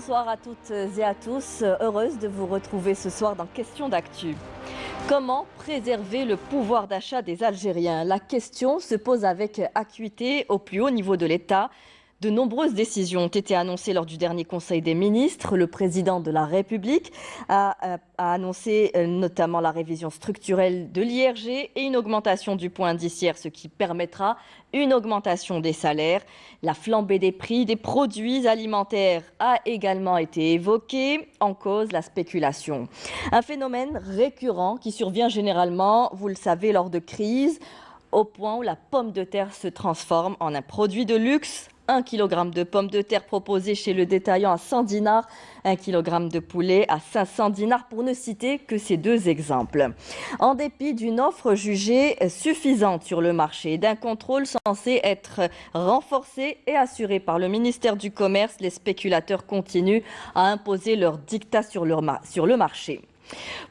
Bonsoir à toutes et à tous, heureuse de vous retrouver ce soir dans Question d'actu. Comment préserver le pouvoir d'achat des Algériens? La question se pose avec acuité au plus haut niveau de l'État. De nombreuses décisions ont été annoncées lors du dernier Conseil des ministres. Le président de la République a annoncé notamment la révision structurelle de l'IRG et une augmentation du point indiciaire, ce qui permettra une augmentation des salaires. La flambée des prix des produits alimentaires a également été évoquée, en cause la spéculation. Un phénomène récurrent qui survient généralement, vous le savez, lors de crises, au point où la pomme de terre se transforme en un produit de luxe. 1 kg de pommes de terre proposé chez le détaillant à 100 dinars, 1 kg de poulet à 500 dinars, pour ne citer que ces deux exemples. En dépit d'une offre jugée suffisante sur le marché et d'un contrôle censé être renforcé et assuré par le ministère du Commerce, les spéculateurs continuent à imposer leur diktat sur le marché.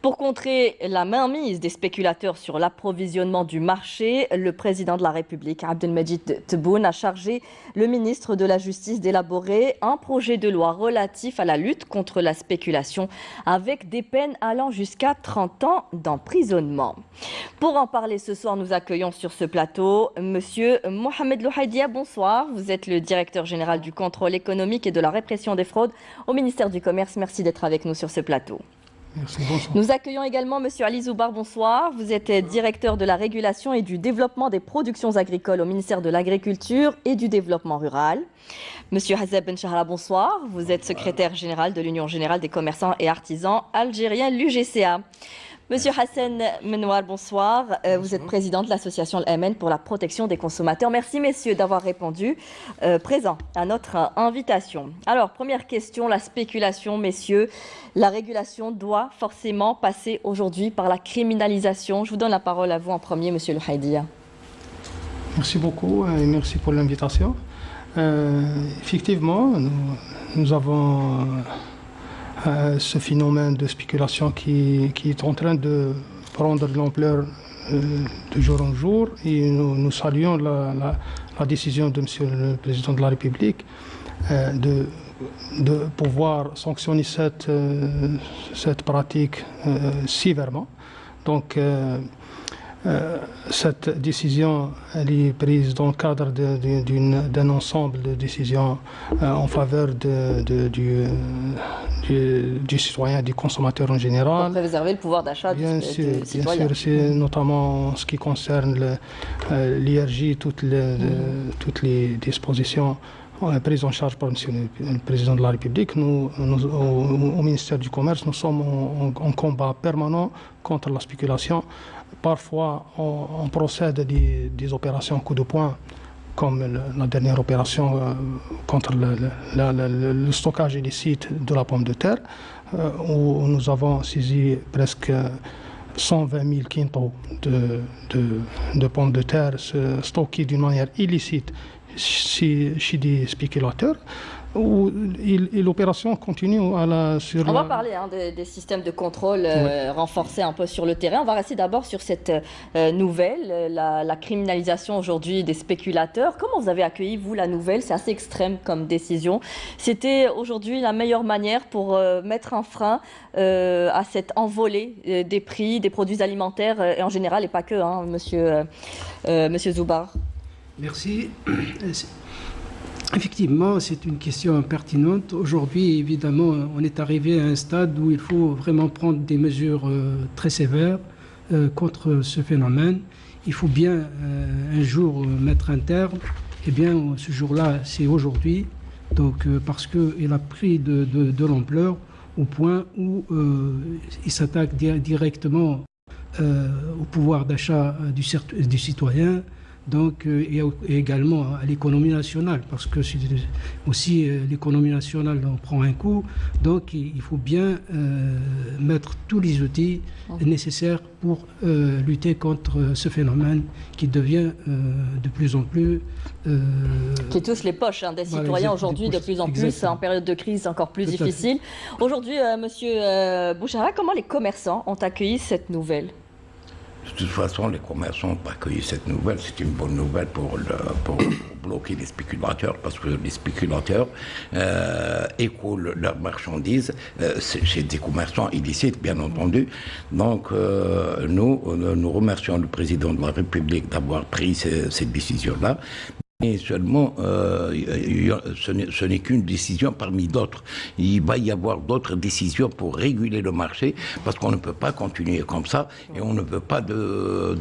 Pour contrer la mainmise des spéculateurs sur l'approvisionnement du marché, le président de la République, Abdelmajid Tebboune, a chargé le ministre de la Justice d'élaborer un projet de loi relatif à la lutte contre la spéculation avec des peines allant jusqu'à 30 ans d'emprisonnement. Pour en parler ce soir, nous accueillons sur ce plateau Monsieur Mohamed Louhaidia. Bonsoir, vous êtes le directeur général du contrôle économique et de la répression des fraudes au ministère du Commerce. Merci d'être avec nous sur ce plateau. Merci, bonsoir. Nous accueillons également Monsieur Ali Zoubar, bonsoir. Vous êtes directeur de la régulation et du développement des productions agricoles au ministère de l'Agriculture et du Développement rural. Monsieur Hazeb Ben Shahra, bonsoir. Vous êtes secrétaire général de l'Union générale des commerçants et artisans algériens, l'UGCA. Monsieur Hassan Menouar, bonsoir. Vous êtes président de l'association L'Amen pour la protection des consommateurs. Merci messieurs d'avoir répondu présent à notre invitation. Alors, première question, la spéculation, messieurs. La régulation doit forcément passer aujourd'hui par la criminalisation. Je vous donne la parole à vous en premier, monsieur Louhaidia. Merci beaucoup et merci pour l'invitation. Effectivement, nous avons ce phénomène de spéculation qui est en train de prendre de l'ampleur de jour en jour, et nous saluons la décision de Monsieur le Président de la République de pouvoir sanctionner cette pratique sévèrement. Donc cette décision, elle est prise dans le cadre d'un ensemble de décisions en faveur du citoyen, du consommateur en général. Pour préserver le pouvoir d'achat du citoyen. Bien sûr, c'est notamment en ce qui concerne l'IRJ, toutes les dispositions prises en charge par M. le Président de la République. Nous, au ministère du Commerce, nous sommes en combat permanent contre la spéculation. Parfois, on procède à des opérations coup de poing, comme la dernière opération contre le stockage illicite de la pomme de terre, où nous avons saisi presque 120 000 quintaux de pommes de terre stockées d'une manière illicite chez des spéculateurs. Et l'opération continue sur On va parler des systèmes de contrôle renforcés un peu sur le terrain. On va rester d'abord sur cette nouvelle, la criminalisation aujourd'hui des spéculateurs. Comment vous avez accueilli, vous, la nouvelle? C'est assez extrême comme décision. C'était aujourd'hui la meilleure manière pour mettre un frein à cette envolée des prix, des produits alimentaires et en général, et pas que, monsieur Zoubar. Merci. Effectivement, c'est une question pertinente. Aujourd'hui, évidemment, on est arrivé à un stade où il faut vraiment prendre des mesures très sévères contre ce phénomène. Il faut bien un jour mettre un terme. Eh bien, ce jour-là, c'est aujourd'hui. Donc, parce qu'il a pris de l'ampleur au point où il s'attaque directement au pouvoir d'achat du citoyen. Donc, et également à l'économie nationale, parce que aussi l'économie nationale en prend un coup. Donc, il faut bien mettre tous les outils nécessaires pour lutter contre ce phénomène qui devient de plus en plus... qui touche les poches des citoyens aujourd'hui de plus en plus, exactement. En période de crise encore plus difficile. Aujourd'hui, monsieur Bouchara, comment les commerçants ont accueilli cette nouvelle ? De toute façon, les commerçants n'ont pas accueilli cette nouvelle. C'est une bonne nouvelle pour bloquer les spéculateurs, parce que les spéculateurs écoulent leurs marchandises chez des commerçants illicites, bien entendu. Donc, nous remercions le président de la République d'avoir pris cette décision-là. Et seulement, ce n'est qu'une décision parmi d'autres. Il va y avoir d'autres décisions pour réguler le marché, parce qu'on ne peut pas continuer comme ça, et on ne veut pas de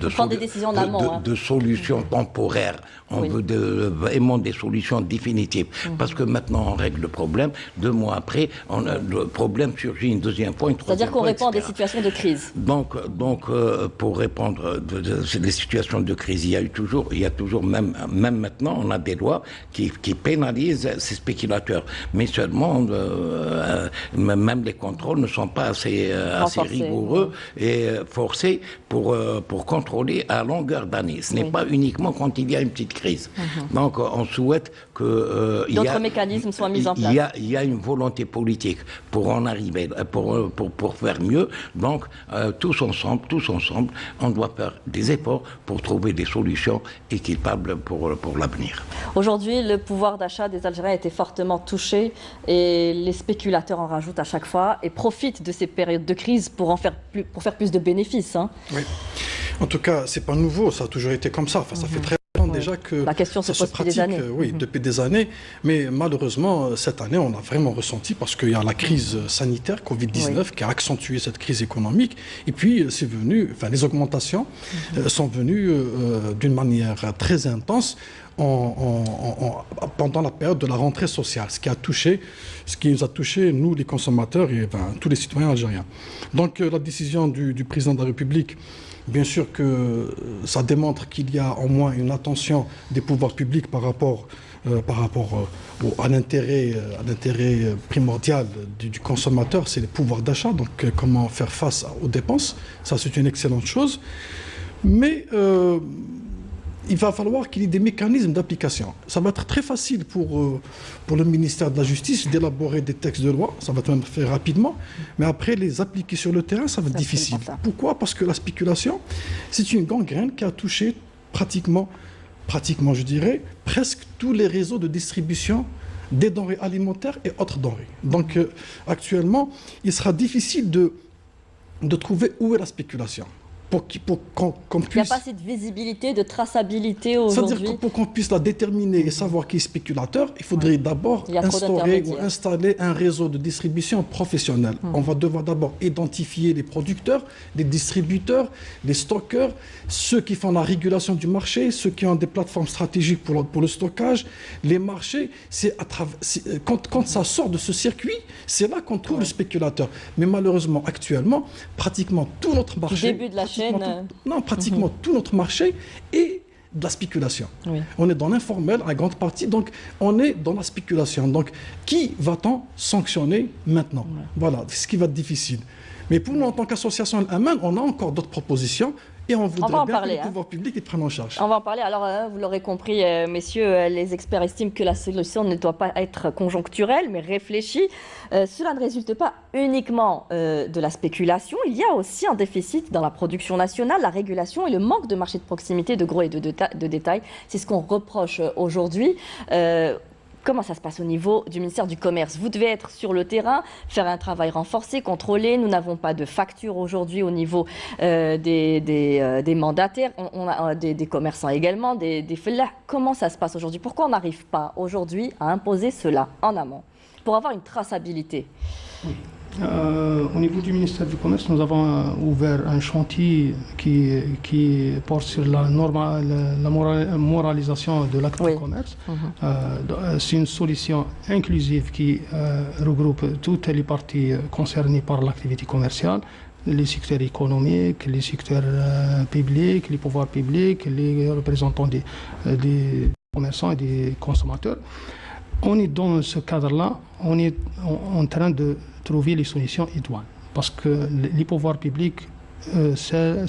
solutions temporaires. On veut vraiment des solutions définitives. Parce que maintenant, on règle le problème. 2 mois après, le problème surgit une deuxième fois, une troisième fois. C'est-à-dire qu'on répond à des situations de crise. Donc pour répondre des situations de crise, il y a toujours, même maintenant, on a des lois qui pénalisent ces spéculateurs. Mais seulement, même les contrôles ne sont pas assez rigoureux et forcés pour contrôler à longueur d'année. Ce n'est pas uniquement quand il y a une petite crise. Donc, on souhaite que d'autres mécanismes soient mis en place. Il y a une volonté politique pour en arriver, pour faire mieux. Donc, tous ensemble, on doit faire des efforts pour trouver des solutions équitables pour l'avenir. Aujourd'hui, le pouvoir d'achat des Algériens a été fortement touché et les spéculateurs en rajoutent à chaque fois et profitent de ces périodes de crise pour faire plus de bénéfices. Oui. En tout cas, c'est pas nouveau, ça a toujours été comme ça. Enfin, ça fait très longtemps déjà que la question se pose depuis des années. Oui, depuis des années. Mais malheureusement, cette année, on a vraiment ressenti parce qu'il y a la crise sanitaire Covid-19 qui a accentué cette crise économique. Et puis, les augmentations sont venues d'une manière très intense pendant la période de la rentrée sociale, ce qui nous a touché, nous les consommateurs et tous les citoyens algériens. Donc la décision du président de la République, bien sûr que ça démontre qu'il y a au moins une attention des pouvoirs publics par rapport à l'intérêt primordial du consommateur, c'est le pouvoir d'achat, donc comment faire face aux dépenses, ça c'est une excellente chose. Mais il va falloir qu'il y ait des mécanismes d'application. Ça va être très facile pour le ministère de la Justice d'élaborer des textes de loi, ça va être même fait rapidement, mais après les appliquer sur le terrain, ça va être difficile. Pourquoi ? Parce que la spéculation, c'est une gangrène qui a touché pratiquement je dirais, presque tous les réseaux de distribution des denrées alimentaires et autres denrées. Donc actuellement, il sera difficile de trouver où est la spéculation. Qu'on puisse... Il n'y a pas cette visibilité, de traçabilité aujourd'hui. C'est-à-dire que pour qu'on puisse la déterminer et savoir qui est spéculateur, il faudrait d'abord instaurer ou installer un réseau de distribution professionnel. On va devoir d'abord identifier les producteurs, les distributeurs, les stockeurs, ceux qui font la régulation du marché, ceux qui ont des plateformes stratégiques pour le stockage. Les marchés, quand ça sort de ce circuit, c'est là qu'on trouve le spéculateur. Mais malheureusement, actuellement, pratiquement tout notre marché... Début de la chaîne. Pratiquement tout notre marché est de la spéculation. Oui. On est dans l'informel à grande partie, donc on est dans la spéculation. Donc qui va-t-on sanctionner maintenant? Voilà, c'est ce qui va être difficile. Mais pour nous, en tant qu'association Al-Aman, on a encore d'autres propositions. Et on voudrait bien que les pouvoirs publics les prennent en charge. On va en parler. Alors, vous l'aurez compris, messieurs, les experts estiment que la solution ne doit pas être conjoncturelle, mais réfléchie. Cela ne résulte pas uniquement de la spéculation. Il y a aussi un déficit dans la production nationale, la régulation et le manque de marché de proximité, de gros et de détail. C'est ce qu'on reproche aujourd'hui. Comment ça se passe au niveau du ministère du Commerce? Vous devez être sur le terrain, faire un travail renforcé, contrôlé. Nous n'avons pas de facture aujourd'hui au niveau des mandataires. On a des commerçants également, des fellahs. Comment ça se passe aujourd'hui? Pourquoi on n'arrive pas aujourd'hui à imposer cela en amont pour avoir une traçabilité? Au niveau du ministère du Commerce, nous avons ouvert un chantier qui porte sur la moralisation de l'acte de commerce. C'est une solution inclusive qui regroupe toutes les parties concernées par l'activité commerciale, les secteurs économiques, les secteurs publics, les pouvoirs publics, les représentants des commerçants et des consommateurs. On est dans ce cadre-là, on est en train de trouver les solutions idoines. Parce que les pouvoirs publics seuls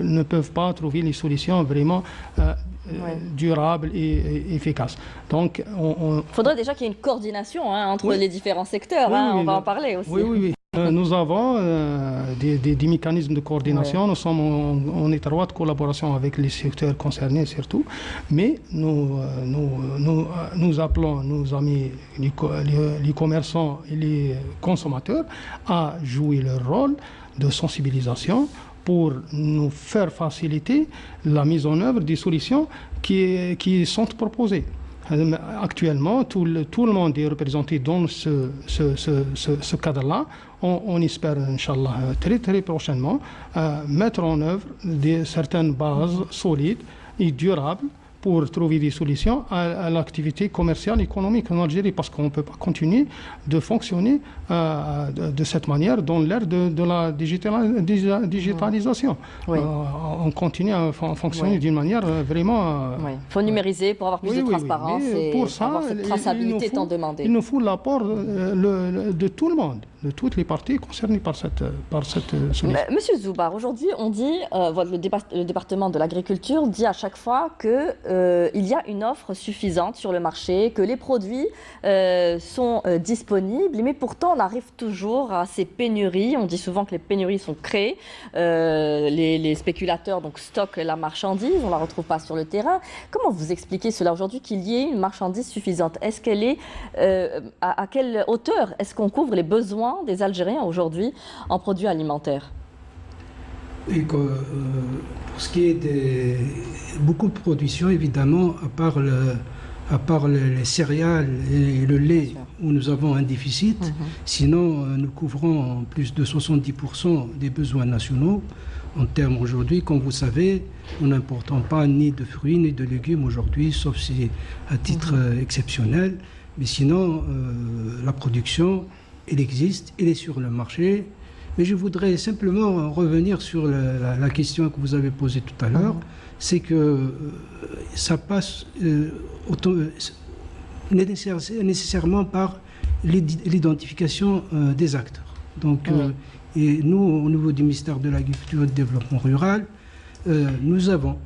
ne peuvent pas trouver les solutions vraiment durables et efficaces. Donc, il faudrait déjà qu'il y ait une coordination entre les différents secteurs. On va en parler aussi. Oui. Nous avons des mécanismes de coordination. Nous sommes en étroite collaboration avec les secteurs concernés surtout. Mais nous appelons nos amis les commerçants et les consommateurs à jouer leur rôle de sensibilisation pour nous faire faciliter la mise en œuvre des solutions qui sont proposées. Actuellement, tout le monde est représenté dans ce cadre-là. On espère, Inch'Allah, très très prochainement, mettre en œuvre certaines bases solides et durables pour trouver des solutions à l'activité commerciale et économique en Algérie, parce qu'on ne peut pas continuer de fonctionner de cette manière dans l'ère de la digitalisation. Oui. On continue à fonctionner d'une manière vraiment... Il faut numériser pour avoir plus de transparence et pour ça, avoir cette traçabilité tant demandée. Il nous faut l'apport de tout le monde, de toutes les parties concernées par cette solution. Monsieur Zoubar, aujourd'hui, on dit, le département de l'agriculture dit à chaque fois que il y a une offre suffisante sur le marché, que les produits sont disponibles, mais pourtant on arrive toujours à ces pénuries. On dit souvent que les pénuries sont créées. Les spéculateurs donc stockent la marchandise, on ne la retrouve pas sur le terrain. Comment vous expliquez cela aujourd'hui, qu'il y ait une marchandise suffisante? Est-ce qu'elle est à quelle hauteur est-ce qu'on couvre les besoins des Algériens aujourd'hui en produits alimentaires? Et pour ce qui est de beaucoup de production, évidemment, à part les céréales et le lait, où nous avons un déficit, sinon nous couvrons plus de 70% des besoins nationaux. En termes aujourd'hui, comme vous savez, nous n'importons pas ni de fruits ni de légumes aujourd'hui, sauf si à titre exceptionnel. Mais sinon, la production, elle existe, elle est sur le marché. Mais je voudrais simplement revenir sur la question que vous avez posée tout à l'heure. C'est que ça passe nécessairement par l'identification des acteurs. Donc, et nous, au niveau du ministère de l'Agriculture et du Développement Rural, nous avons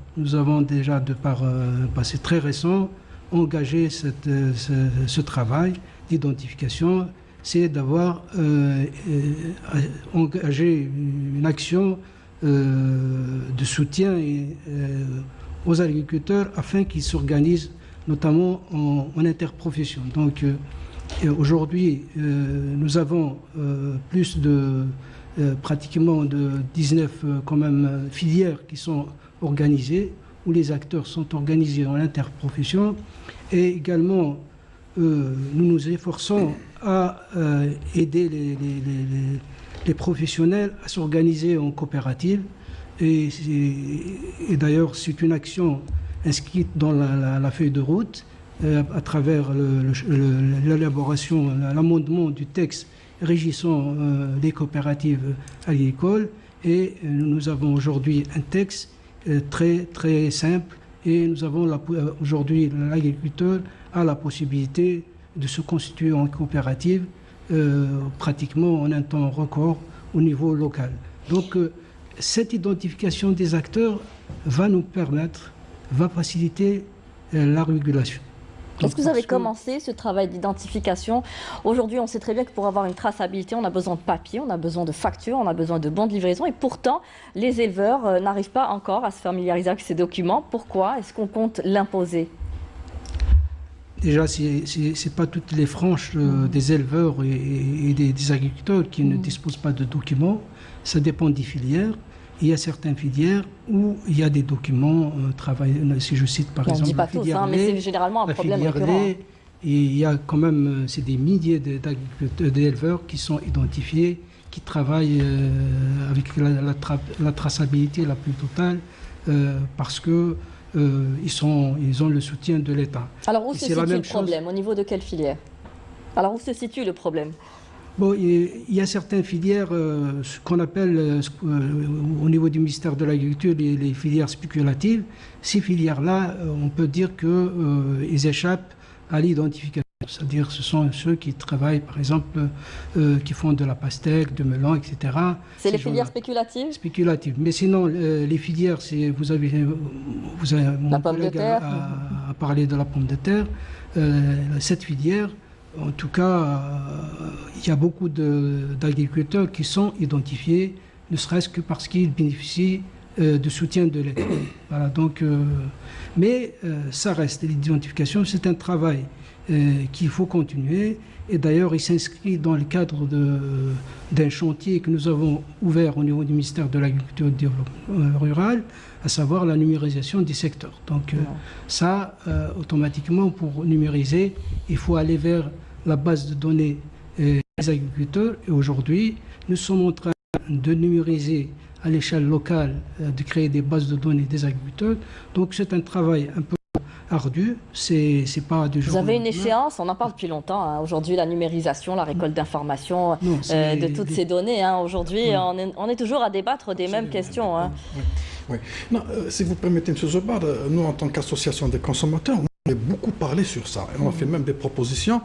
déjà, de par un passé très récent, engagé ce travail d'identification. C'est d'avoir engagé une action de soutien aux agriculteurs afin qu'ils s'organisent notamment en interprofession. Donc aujourd'hui, nous avons plus de pratiquement de 19 quand même filières qui sont organisées, où les acteurs sont organisés en interprofession, et également nous nous efforçons à aider les professionnels à s'organiser en coopérative. Et d'ailleurs, c'est une action inscrite dans la feuille de route à travers l'élaboration, l'amendement du texte régissant les coopératives agricoles. Et nous avons aujourd'hui un texte très, très simple. Et nous avons aujourd'hui, l'agriculteur a la possibilité de se constituer en coopérative pratiquement en un temps record au niveau local. Donc cette identification des acteurs va nous permettre, va faciliter la régulation. Est-ce que vous avez commencé ce travail d'identification? Aujourd'hui, on sait très bien que pour avoir une traçabilité, on a besoin de papier, on a besoin de factures, on a besoin de bons de livraison. Et pourtant, les éleveurs n'arrivent pas encore à se familiariser avec ces documents. Pourquoi est-ce qu'on compte l'imposer? Déjà, ce n'est pas toutes les franges des éleveurs et des agriculteurs qui ne disposent pas de documents. Ça dépend des filières. Il y a certaines filières où il y a des documents si je cite par exemple. On ne dit pas tous, mais c'est généralement un problème récurrent. Il y a quand même, c'est des milliers d'éleveurs qui sont identifiés, qui travaillent avec la traçabilité la plus totale parce que ils ont le soutien de l'État. Alors où se situe le problème? Au niveau de quelle filière? Alors où se situe le problème? Bon, il y a certaines filières, ce qu'on appelle au niveau du ministère de l'Agriculture les filières spéculatives. Ces filières-là, on peut dire qu'ils échappent à l'identification. C'est-à-dire ce sont ceux qui travaillent, par exemple, qui font de la pastèque, de melon, etc. C'est les filières spéculatives? Spéculatives. Mais sinon, les filières, mon collègue a parlé de la pomme de terre. Cette filière, en tout cas, il y a beaucoup d'agriculteurs qui sont identifiés, ne serait-ce que parce qu'ils bénéficient de soutien de l'État. Voilà, donc, mais ça reste, l'identification, c'est un travail qu'il faut continuer. Et d'ailleurs, il s'inscrit dans le cadre d'un chantier que nous avons ouvert au niveau du ministère de l'Agriculture et du Développement rural, à savoir la numérisation des secteurs. Donc ça, automatiquement, pour numériser, il faut aller vers la base de données des agriculteurs. Et aujourd'hui, nous sommes en train de numériser à l'échelle locale, de créer des bases de données des agriculteurs. Donc c'est un travail un peu ardu, c'est pas du jour Vous au avez une lendemain. échéance, on en parle depuis longtemps, hein. Aujourd'hui, la numérisation, la récolte d'informations, de toutes ces données. Hein. Aujourd'hui, on est toujours à débattre des mêmes questions. Hein. Oui. Non, si vous permettez, M. Zobar, nous, en tant qu'association des consommateurs, on a beaucoup parlé sur ça. Et on a fait même des propositions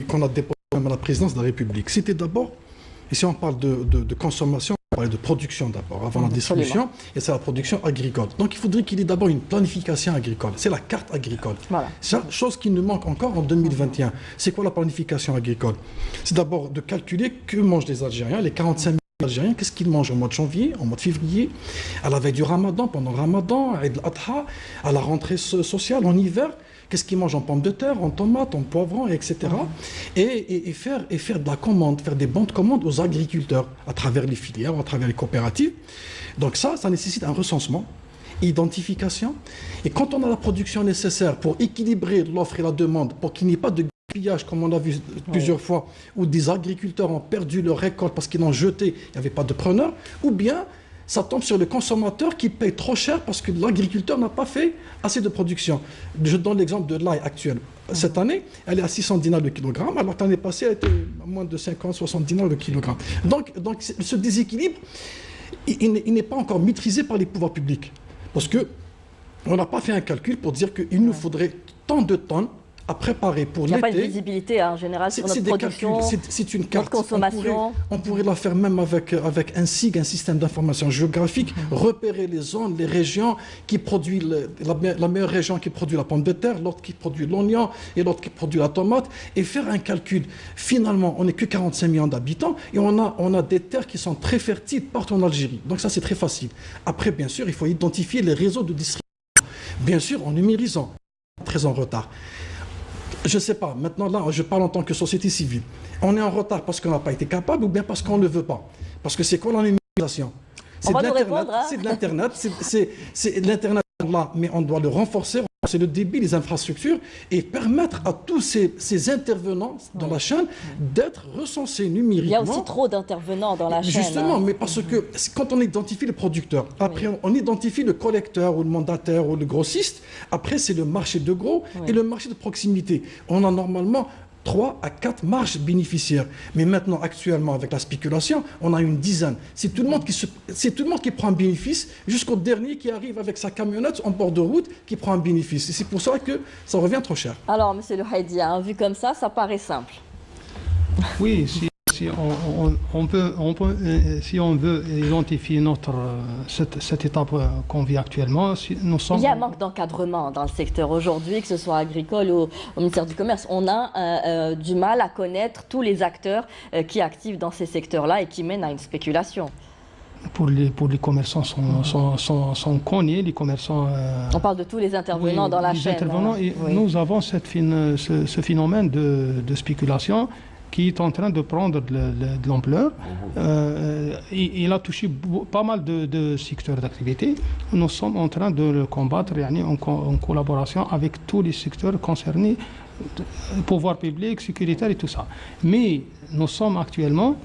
qu'on a déposées même à la présidence de la République. C'était d'abord, ici on parle de consommation, on parle de production d'abord, avant la distribution, et c'est la production agricole. Donc il faudrait qu'il y ait d'abord une planification agricole. C'est la carte agricole. Voilà. Ça, chose qui nous manque encore en 2021. C'est quoi la planification agricole? C'est d'abord de calculer que mangent les Algériens, les 45 000 Algériens, qu'est-ce qu'ils mangent au mois de janvier, au mois de février, à la veille du Ramadan, pendant le Ramadan, à Eid al-Adha, à la rentrée sociale, en hiver, qu'est-ce qu'ils mangent en pommes de terre, en tomates, en poivrons, etc. Et faire de la commande, faire des bons de commande aux agriculteurs à travers les filières, à travers les coopératives. Donc ça nécessite un recensement, identification. Et quand on a la production nécessaire pour équilibrer l'offre et la demande, pour qu'il n'y ait pas de gaspillage, comme on a vu plusieurs fois, où des agriculteurs ont perdu leur récolte parce qu'ils l'ont jeté, il n'y avait pas de preneur, ou bien ça tombe sur le consommateur qui paye trop cher parce que l'agriculteur n'a pas fait assez de production. Je donne l'exemple de l'ail actuel. Cette année, elle est à 600 dinars le kilogramme, alors que l'année passée, elle était à moins de 50-60 dinars le kilogramme. Donc ce déséquilibre, il n'est pas encore maîtrisé par les pouvoirs publics. Parce qu'on n'a pas fait un calcul pour dire qu'il nous faudrait tant de tonnes à préparer pour l'été. Il n'y a pas de visibilité en général sur notre production, c'est une carte. notre consommation. On pourrait la faire même avec un SIG, un système d'information géographique, repérer les zones, les régions qui produisent, la meilleure région qui produit la pomme de terre, l'autre qui produit l'oignon et l'autre qui produit la tomate, et faire un calcul. Finalement, on n'est que 45 millions d'habitants et on a des terres qui sont très fertiles partout en Algérie. Donc ça, c'est très facile. Après, bien sûr, il faut identifier les réseaux de distribution. Bien sûr, en numérisant. Très en retard. Je ne sais pas, maintenant là, je parle en tant que société civile. On est en retard parce qu'on n'a pas été capable ou bien parce qu'on ne veut pas? Parce que c'est quoi la numérisation? On va nous répondre. Hein. C'est de l'Internet, c'est l'Internet là, mais on doit le renforcer, c'est le débit, les infrastructures, et permettre à tous ces intervenants dans la chaîne d'être recensés numériquement. Il y a aussi trop d'intervenants dans la chaîne. Justement, mais parce que quand on identifie le producteur, après on identifie le collecteur ou le mandataire ou le grossiste, après c'est le marché de gros et le marché de proximité. On a normalement 3 à 4 marges bénéficiaires. Mais maintenant, actuellement, avec la spéculation, on a une dizaine. C'est tout le monde qui prend un bénéfice, jusqu'au dernier qui arrive avec sa camionnette en bord de route, qui prend un bénéfice. Et c'est pour ça que ça revient trop cher. Alors, monsieur Le Haïdi, hein, vu comme ça paraît simple. Oui, si on veut identifier cette étape qu'on vit actuellement, nous sommes... Il y a un manque d'encadrement dans le secteur aujourd'hui, que ce soit agricole ou au ministère du Commerce. On a du mal à connaître tous les acteurs qui activent dans ces secteurs-là et qui mènent à une spéculation. Pour les commerçants sont connus, les commerçants... On parle de tous les intervenants dans la chaîne. Et nous avons ce phénomène de spéculation qui est en train de prendre de l'ampleur. Il a touché pas mal de secteurs d'activité. Nous sommes en train de le combattre en collaboration avec tous les secteurs concernés, pouvoir public, sécuritaire et tout ça. Mais nous sommes actuellement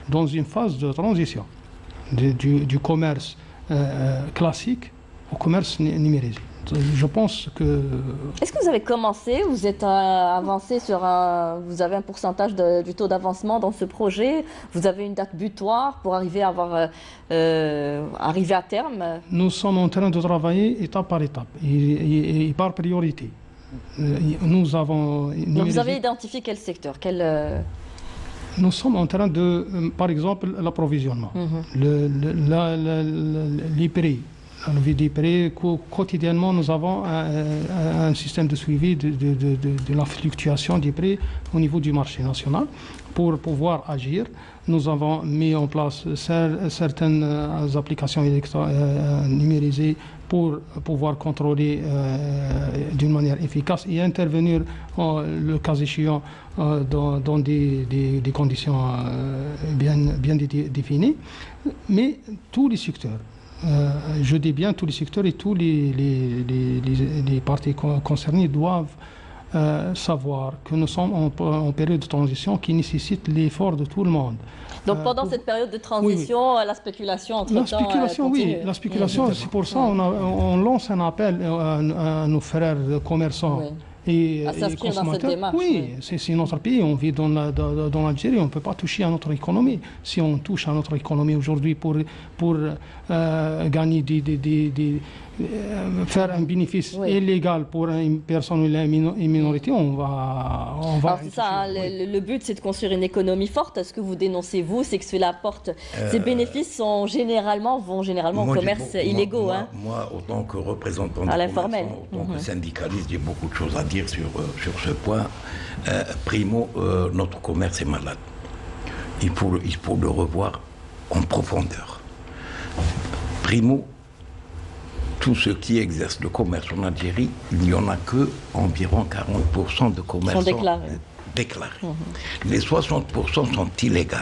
dans une phase de transition du commerce classique au commerce numérisé. Je pense que... Est-ce que vous avez commencé, vous êtes avancé vous avez un pourcentage du taux d'avancement dans ce projet? Vous avez une date butoir pour arriver à terme? Nous sommes en train de travailler étape par étape et par priorité. Nous avons... Donc vous avez identifié quel secteur? Nous sommes en train de, par exemple, l'approvisionnement, les prix, des prix, quotidiennement, nous avons un système de suivi de la fluctuation des prix au niveau du marché national. Pour pouvoir agir, nous avons mis en place certaines applications numérisées pour pouvoir contrôler d'une manière efficace et intervenir, le cas échéant, dans des conditions bien définies. Mais tous les secteurs, je dis bien tous les secteurs et tous les parties concernées doivent savoir que nous sommes en période de transition qui nécessite l'effort de tout le monde. Donc pendant cette période de transition, la spéculation entre-temps oui, la spéculation, c'est pour ça on lance un appel à nos frères commerçants. Oui. Et s'inscrire dans cette démarche. Oui, c'est notre pays, on vit dans l'Algérie, on ne peut pas toucher à notre économie. Si on touche à notre économie aujourd'hui pour gagner faire un bénéfice illégal pour une personne ou une minorité, on va. Alors c'est ça, le but c'est de construire une économie forte. Ce que vous dénoncez, vous, c'est que cela apporte. Ces bénéfices vont généralement au commerce illégaux. Moi, autant que représentant à l'informel, autant que syndicaliste, j'ai beaucoup de choses à dire sur ce point. Primo, notre commerce est malade. Il faut le revoir en profondeur. Primo, tous ceux qui exercent le commerce en Algérie, il n'y en a que environ 40% de commerçants déclarés. Les 60% sont illégaux.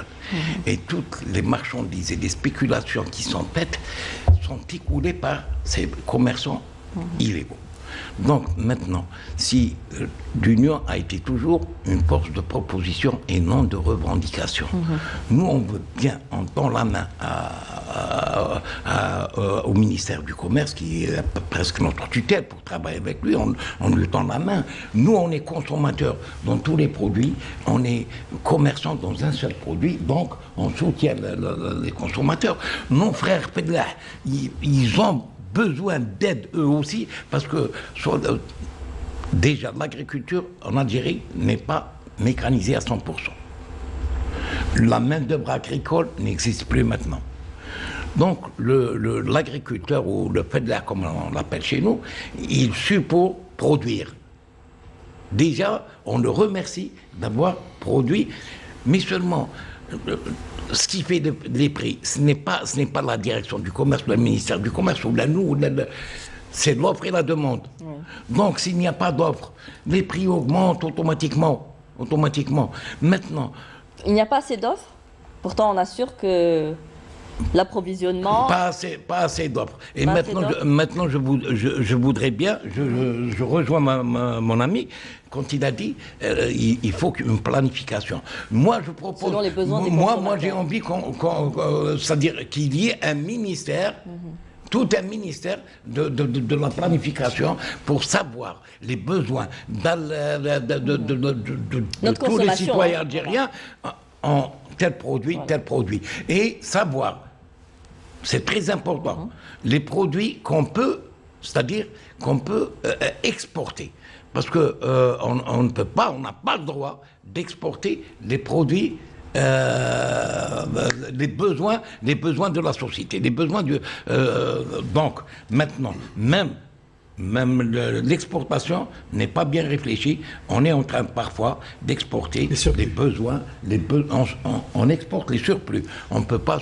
Et toutes les marchandises et les spéculations qui sont faites sont écoulées par ces commerçants illégaux. Donc maintenant, si l'Union a été toujours une force de proposition et non de revendication, nous on veut bien, on tend la main au ministère du Commerce, qui est presque notre tutelle pour travailler avec lui, on lui tend la main. Nous on est consommateurs dans tous les produits, on est commerçants dans un seul produit, donc on soutient les consommateurs. Nos frères Fedlah, ils ont besoin d'aide eux aussi, parce que déjà l'agriculture en Algérie n'est pas mécanisée à 100%. La main-d'œuvre agricole n'existe plus maintenant. Donc l'agriculteur, ou le Fedlah comme on l'appelle chez nous, il suit pour produire. Déjà, on le remercie d'avoir produit, mais seulement ce qui fait les prix, ce n'est pas la direction du commerce, le ministère du commerce, ou c'est l'offre et la demande. Donc s'il n'y a pas d'offre, les prix augmentent automatiquement. Maintenant, il n'y a pas assez d'offres. Pourtant, on assure que l'approvisionnement. Pas assez d'offres. Et maintenant, je voudrais bien, je rejoins mon ami quand il a dit il faut une planification. Moi, je propose. Selon les besoins des consommateurs. Moi, j'ai envie c'est-à-dire qu'il y ait un ministère. Tout un ministère de la planification pour savoir les besoins de tous les citoyens algériens en tel produit. Et savoir, c'est très important, les produits qu'on peut, c'est-à-dire qu'on peut exporter. Parce que on ne peut pas, on n'a pas le droit d'exporter les produits, les besoins de la société, les besoins donc maintenant, même l'exportation n'est pas bien réfléchie. On est en train parfois d'exporter les besoins. On exporte les surplus. On ne peut pas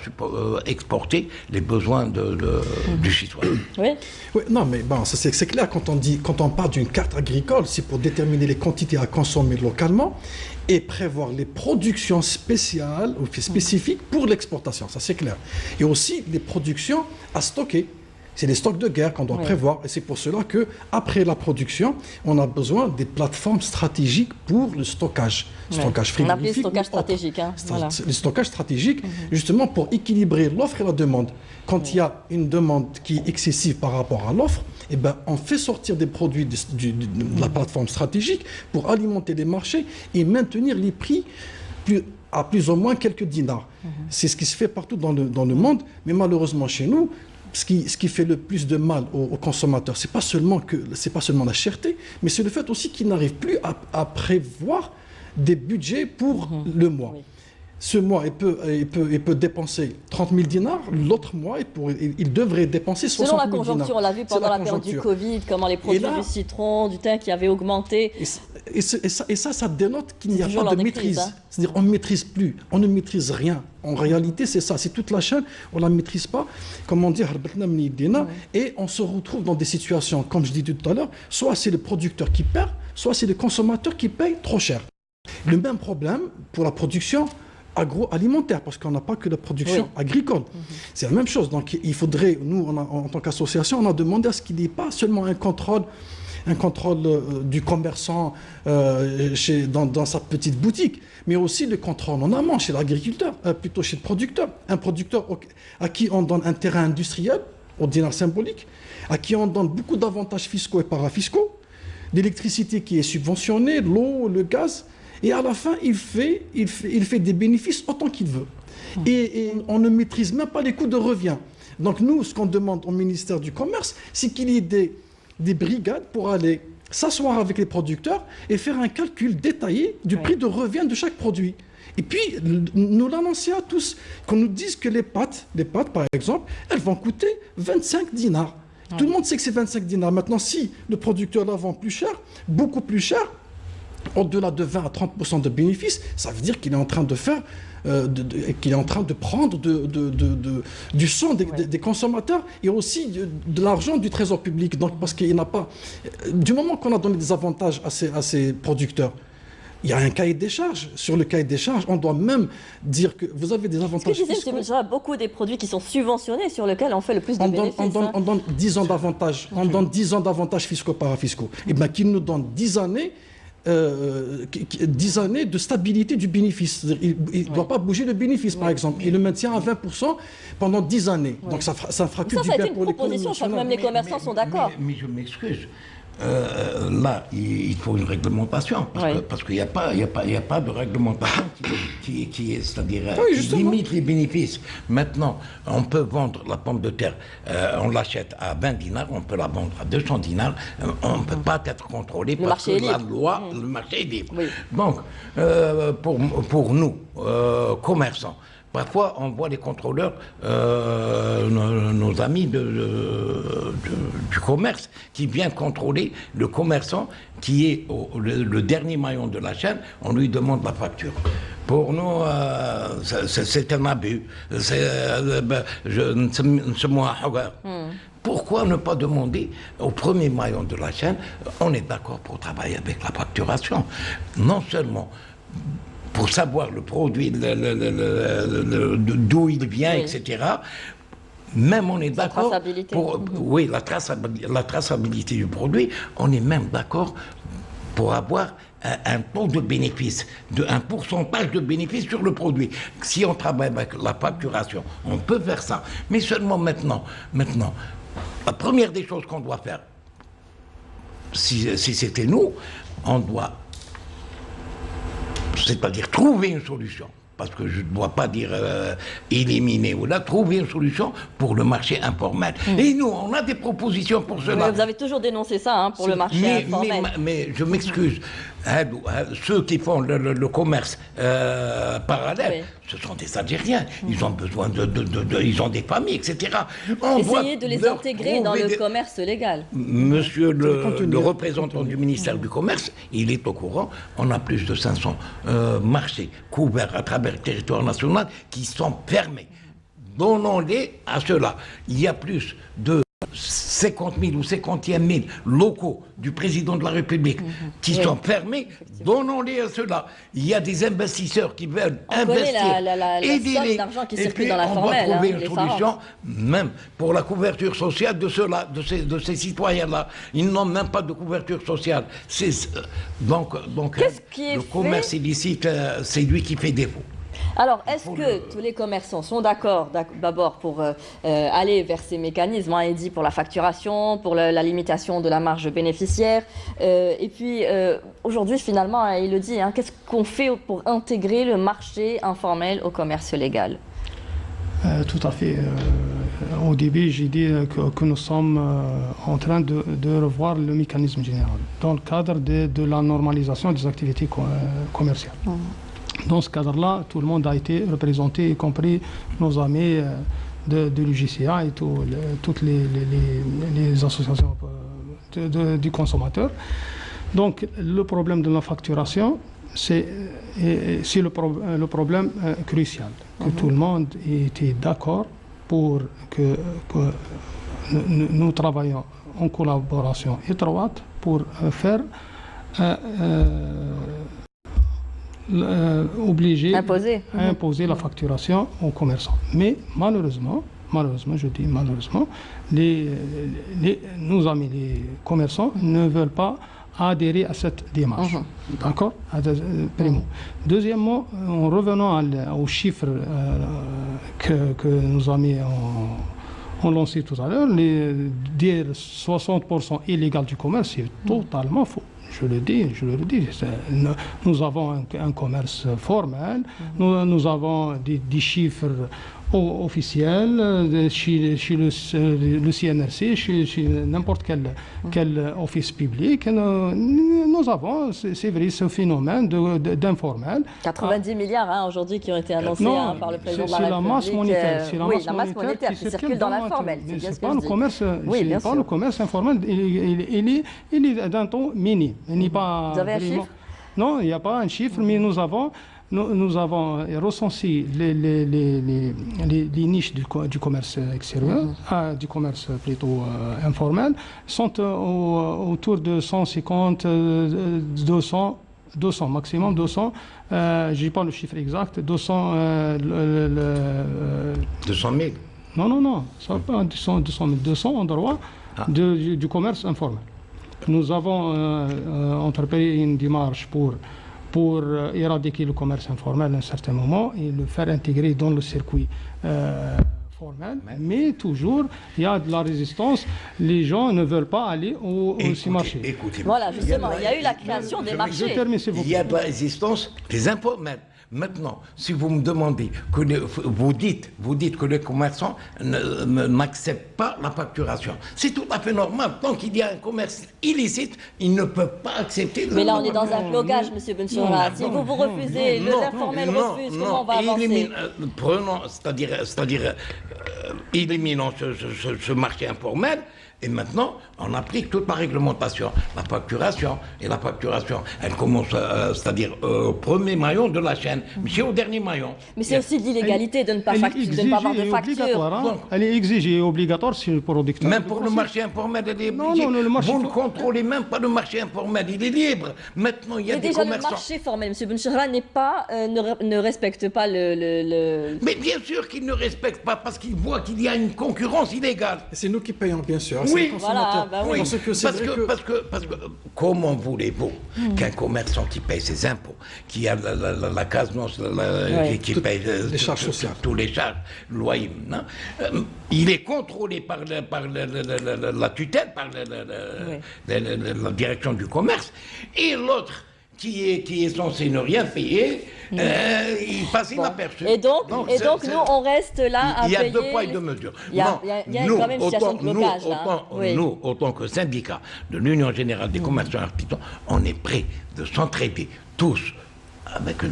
exporter les besoins du citoyen. Oui, non, mais bon, c'est clair, quand on parle d'une carte agricole, c'est pour déterminer les quantités à consommer localement et prévoir les productions spéciales ou spécifiques pour l'exportation. Ça, c'est clair. Et aussi les productions à stocker. C'est les stocks de guerre qu'on doit prévoir. Et c'est pour cela qu'après la production, on a besoin des plateformes stratégiques pour le stockage. Stockage frigorifique. On appelle stockage stratégique. Voilà. Le stockage stratégique, justement pour équilibrer l'offre et la demande. Quand il y a une demande qui est excessive par rapport à l'offre, eh ben, on fait sortir des produits de la plateforme stratégique pour alimenter les marchés et maintenir les prix à plus ou moins quelques dinars. C'est ce qui se fait partout dans le monde, mais malheureusement chez nous, ce qui fait le plus de mal aux consommateurs, c'est pas seulement la cherté, mais c'est le fait aussi qu'ils n'arrivent plus à prévoir des budgets pour le mois. ce mois, il peut dépenser 30 000 dinars, l'autre mois, il devrait dépenser 60 000 dinars. Selon la conjoncture, on l'a vu pendant la période du Covid, comment les produits du citron, du thym qui avaient augmenté. Et ça dénote qu'il n'y a pas de maîtrise. C'est-à-dire on ne maîtrise plus, on ne maîtrise rien. En réalité, c'est ça, c'est toute la chaîne, on ne la maîtrise pas. Comment dire, et on se retrouve dans des situations, comme je disais tout à l'heure, soit c'est le producteur qui perd, soit c'est le consommateur qui paye trop cher. Le même problème pour la production agroalimentaire, parce qu'on n'a pas que la production agricole. C'est la même chose. Donc il faudrait, nous, en tant qu'association, on a demandé à ce qu'il n'y ait pas seulement un contrôle du commerçant dans sa petite boutique, mais aussi le contrôle en amont chez l'agriculteur, plutôt chez le producteur. Un producteur à qui on donne un terrain industriel, au dinar symbolique, à qui on donne beaucoup d'avantages fiscaux et parafiscaux, l'électricité qui est subventionnée, l'eau, le gaz, et à la fin, il fait des bénéfices autant qu'il veut. Et on ne maîtrise même pas les coûts de revient. Donc nous, ce qu'on demande au ministère du Commerce, c'est qu'il y ait des brigades pour aller s'asseoir avec les producteurs et faire un calcul détaillé du prix de revient de chaque produit. Et puis, nous l'annoncer à tous, qu'on nous dise que les pâtes, par exemple, elles vont coûter 25 dinars. Tout le monde sait que c'est 25 dinars. Maintenant, si le producteur la vend plus cher, beaucoup plus cher, au-delà de 20 à 30% de bénéfices, ça veut dire qu'il est en train de faire, qu'il est en train de prendre du sang des consommateurs et aussi de l'argent du trésor public. Donc, parce qu'il n'a pas... Du moment qu'on a donné des avantages à ces producteurs, il y a un cahier des charges. Sur le cahier des charges, on doit même dire que vous avez des avantages fiscaux. Ce que je disais, c'est beaucoup des produits qui sont subventionnés sur lesquels on fait le plus de bénéfices. On donne 10 ans d'avantages. On donne 10 ans d'avantages fiscaux, parafiscaux. Et bien qu'ils nous donnent 10 années 10 années de stabilité du bénéfice. Il ne doit pas bouger le bénéfice, par exemple. Il le maintient à 20% pendant 10 années. Donc ça fera que du bien pour l'économie nationale. Je crois que même les commerçants sont d'accord. Mais je m'excuse. Là, il faut une réglementation, parce qu'il n'y a pas de réglementation qui est, c'est-à-dire, qui limite les bénéfices. Maintenant, on peut vendre la pomme de terre, on l'achète à 20 dinars, on peut la vendre à 200 dinars, on ne peut pas être contrôlé parce que la loi, le marché est libre. Oui. Donc, pour nous, commerçants, parfois, on voit les contrôleurs, nos amis du commerce, qui viennent contrôler le commerçant qui est le dernier maillon de la chaîne. On lui demande la facture. Pour nous, c'est un abus. Pourquoi ne pas demander au premier maillon de la chaîne, on est d'accord pour travailler avec la facturation. Non seulement pour savoir le produit, d'où il vient, etc. Même on est d'accord pour la traçabilité du produit, on est même d'accord pour avoir un taux de bénéfice, un pourcentage de bénéfice sur le produit. Si on travaille avec la facturation, on peut faire ça. Mais seulement maintenant, la première des choses qu'on doit faire, si c'était nous, on doit, c'est-à-dire trouver une solution, parce que je ne dois pas dire éliminer ou là, trouver une solution pour le marché informel. Et nous, on a des propositions pour cela. Mais vous avez toujours dénoncé ça, pour le marché informel. Mais je m'excuse, ceux qui font le commerce parallèle, ce sont des Algériens. Ils ont besoin ils ont des familles, etc. Essayez de les intégrer dans le commerce légal. Monsieur le représentant du ministère du Commerce, il est au courant. On a plus de 500 marchés couverts à travers le territoire national qui sont fermés. Donnons-les à ceux-là. Il y a plus de 50 000 ou 51 000 locaux du président de la République qui sont fermés, donnons-les à ceux-là. Il y a des investisseurs qui veulent investir. La somme d'argent qui circule dans la formelle. On va trouver une solution, même pour la couverture sociale de ceux-là, de ces citoyens-là. Ils n'ont même pas de couverture sociale. Donc le commerce illicite, c'est lui qui fait défaut. Alors, est-ce que tous les commerçants sont d'accord d'abord pour aller vers ces mécanismes, il dit pour la facturation, pour la limitation de la marge bénéficiaire, et puis aujourd'hui finalement, il le dit, qu'est-ce qu'on fait pour intégrer le marché informel au commerce légal? Tout à fait. Au début, j'ai dit que nous sommes en train de revoir le mécanisme général dans le cadre de la normalisation des activités commerciales. Dans ce cadre-là, tout le monde a été représenté, y compris nos amis de l'UJCA et toutes les associations du consommateur. Donc, le problème de la facturation, c'est le problème crucial, que tout le monde était d'accord pour que nous travaillons en collaboration étroite pour faire imposer la facturation aux commerçants. Mais malheureusement, je dis malheureusement, nos amis les commerçants ne veulent pas adhérer à cette démarche. D'accord? Primo. Deuxièmement, en revenant aux chiffres que nos amis ont lancé tout à l'heure, dire 60% illégal du commerce, c'est totalement faux. Je le dis. Nous avons un commerce formel, nous avons des chiffres officiels chez le CNRC, chez n'importe quel office public. Nous avons, c'est vrai, ce phénomène d'informel. 90 milliards aujourd'hui qui ont été annoncés par le président de la République. C'est la masse monétaire. Oui, la masse monétaire qui circule dans l'informel. C'est pas le commerce informel. Il est d'un ton minime. Vous avez un chiffre? Non, il n'y a pas un chiffre, mais nous avons recensé les niches du commerce extérieur, du commerce plutôt informel, sont autour de 150, 200, maximum 200. Je n'ai pas le chiffre exact, 200 000. Non, ça va pas 200 000, 200 endroits du commerce informel. Nous avons entrepris une démarche pour éradiquer le commerce informel à un certain moment et le faire intégrer dans le circuit formel. Mais toujours, il y a de la résistance. Les gens ne veulent pas aller au marché. Voilà, justement, il y a eu la création des marchés. Il y a de la résistance des informels. Maintenant, si vous me demandez, vous dites que les commerçants n'acceptent pas la facturation, c'est tout à fait normal. Tant qu'il y a un commerce illicite, ils ne peuvent pas accepter. Mais là, on est dans un blocage, M. Benchoura. Si vous refusez, l'informel refuse, comment on va avancer? Prenons, c'est-à-dire éliminons ce marché informel. Et maintenant, on applique toute la réglementation, la facturation. Et la facturation, elle commence, c'est-à-dire au premier maillon de la chaîne, mais au dernier maillon. Mais c'est aussi de l'illégalité de ne pas avoir de facture. Elle est exigée et obligatoire sur le producteur. Même pour le marché informel, elle est obligée. Vous ne contrôlez même pas le marché informel, il est libre. Maintenant, il y a des commerçants... le marché formel, M. Benchoura, ne respecte pas le... Mais bien sûr qu'il ne respecte pas, parce qu'il voit qu'il y a une concurrence illégale. C'est nous qui payons, bien sûr. Oui, voilà, oui. Parce que comment voulez-vous qu'un commerçant qui paye ses impôts, qui a la case qui paye les charges sociales, tous les charges, loyer, il est contrôlé par la tutelle, par la direction du commerce, et l'autre qui est censé ne rien payer, il passe inaperçu. Et donc nous, on reste là à payer... Il y a deux poids et deux mesures. Il y a quand même une situation de blocage. Nous, autant que syndicat de l'Union Générale des Commerçants Artisans, on est prêts de s'entraider tous avec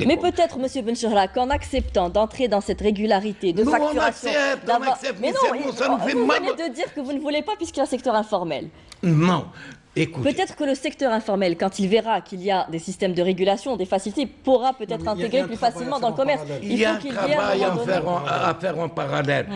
Mais peut-être, M. Benchoura, qu'en acceptant d'entrer dans cette régularité de facturation... On accepte, mais non, ça nous fait mal. Vous venez de dire que vous ne voulez pas puisqu'il y a un secteur informel. Non. Peut-être que le secteur informel, quand il verra qu'il y a des systèmes de régulation, des facilités, pourra peut-être intégrer plus facilement dans le commerce. Il y a un travail à faire en parallèle.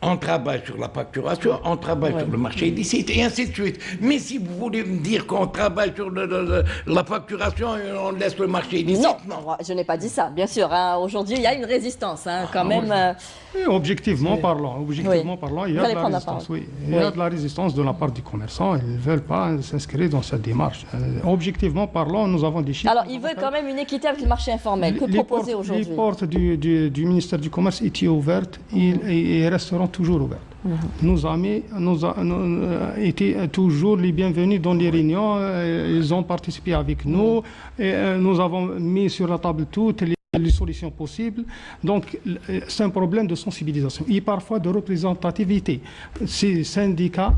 On travaille sur la facturation, on travaille sur le marché illicite, et ainsi de suite. Mais si vous voulez me dire qu'on travaille sur la facturation et on laisse le marché illicite, non, je n'ai pas dit ça, bien sûr. Aujourd'hui, il y a une résistance, quand même. Objectivement parlant, il y a de la résistance. Il y a de la résistance de la part des commerçants. Ils ne veulent pas s'inscrire dans cette démarche. Objectivement parlant, nous avons des chiffres. Alors, ils veulent quand même une équité avec le marché informel. Que proposer aujourd'hui? Les portes du ministère du Commerce étaient ouvertes et resteront toujours ouvertes. Nos amis étaient toujours les bienvenus dans les réunions. Ils ont participé avec nous. Et, nous avons mis sur la table toutes les solutions possibles. Donc, c'est un problème de sensibilisation et parfois de représentativité. Ces syndicats,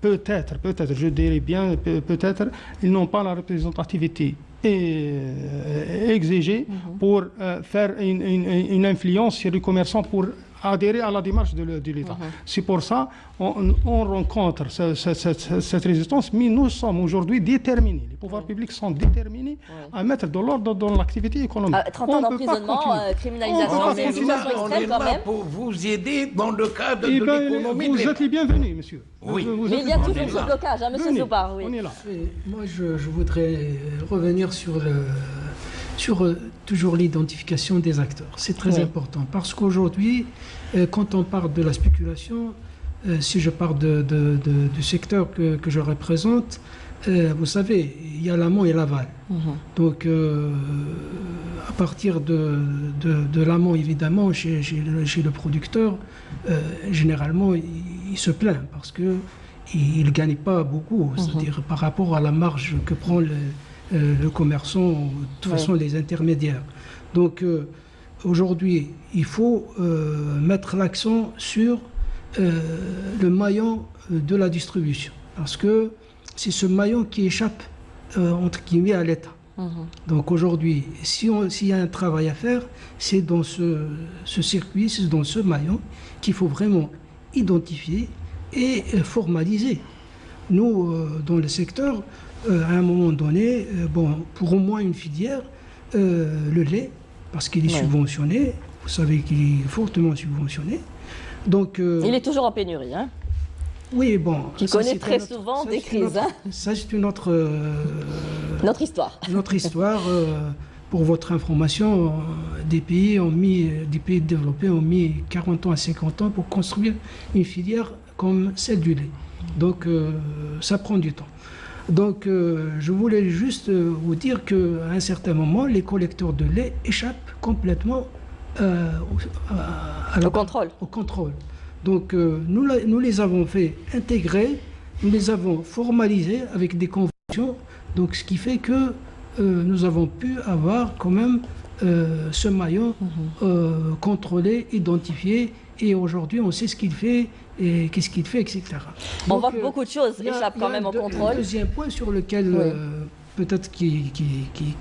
peut-être, je dirais bien, peut-être, ils n'ont pas la représentativité est exigé pour faire une influence sur les commerçants pour adhérer à la démarche de l'État. C'est pour ça qu'on rencontre cette résistance, mais nous sommes aujourd'hui déterminés. Les pouvoirs publics sont déterminés à mettre de l'ordre dans l'activité économique. 30 ans d'emprisonnement, criminalisation des situations extrêmes quand même. Pour vous aider dans le cadre Eh de ben, l'économie. vous êtes les bienvenus, monsieur. Oui. Mais il y a toujours ce blocage, hein, monsieur Zobar. Oui. On est là. Et moi, je voudrais revenir sur toujours l'identification des acteurs. C'est très important parce qu'aujourd'hui, quand on parle de la spéculation, si je parle du secteur que je représente, vous savez, il y a l'amont et l'aval. Donc, à partir de l'amont, évidemment, chez le producteur, généralement, il se plaint parce qu'il ne gagne pas beaucoup, c'est-à-dire par rapport à la marge que prend le commerçant, de toute façon les intermédiaires. Donc aujourd'hui, il faut mettre l'accent sur le maillon de la distribution, parce que c'est ce maillon qui échappe entre guillemets à l'État. Donc aujourd'hui, s'il y a un travail à faire, c'est dans ce circuit, c'est dans ce maillon qu'il faut vraiment identifier et formaliser. Nous, dans le secteur, à un moment donné, pour au moins une filière, le lait, parce qu'il est subventionné, vous savez qu'il est fortement subventionné. Donc, il est toujours en pénurie, hein. Oui, bon. Qui connaît très souvent des crises. Ça, c'est une autre histoire. Notre histoire. Pour votre information, des pays développés ont mis 40 ans à 50 ans pour construire une filière comme celle du lait. Donc, ça prend du temps. Donc, je voulais juste vous dire qu'à un certain moment, les collecteurs de lait échappent complètement au contrôle. Donc, nous les avons fait intégrer, nous les avons formalisés avec des conventions, donc ce qui fait que nous avons pu avoir quand même ce maillon contrôlé, identifié, et aujourd'hui on sait ce qu'il fait et qu'est-ce qu'il fait, etc. On voit que beaucoup de choses échappent quand même au contrôle. Un deuxième point sur lequel peut-être qui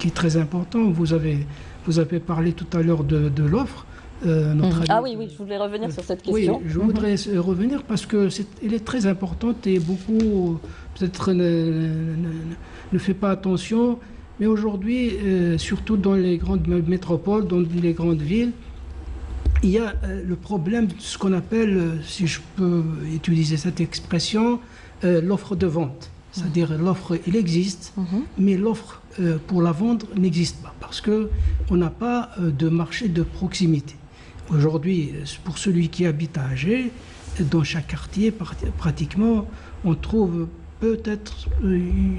est très important, vous avez parlé tout à l'heure de l'offre. Oui, je voulais revenir sur cette question. Oui, je voudrais revenir parce qu'elle est très importante et beaucoup peut-être ne fait pas attention. Mais aujourd'hui, surtout dans les grandes métropoles, dans les grandes villes, il y a le problème de ce qu'on appelle, si je peux utiliser cette expression, l'offre de vente. C'est-à-dire l'offre, il existe, mais l'offre pour la vendre n'existe pas parce qu'on n'a pas de marché de proximité. Aujourd'hui, pour celui qui habite à Alger, dans chaque quartier, pratiquement, on trouve peut-être,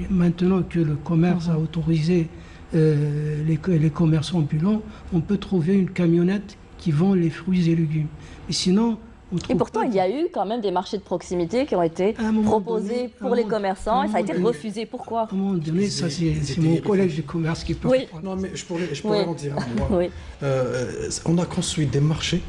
maintenant que le commerce a autorisé les commerces ambulants, on peut trouver une camionnette qui vend les fruits et légumes. Mais sinon, et pourtant, il y a eu quand même des marchés de proximité qui ont été proposés pour les commerçants et ça a été refusé. Pourquoi ? À un moment donné, ça c'est mon collège de commerce qui peut répondre. Non, mais je pourrais en dire un mot. On a construit des marchés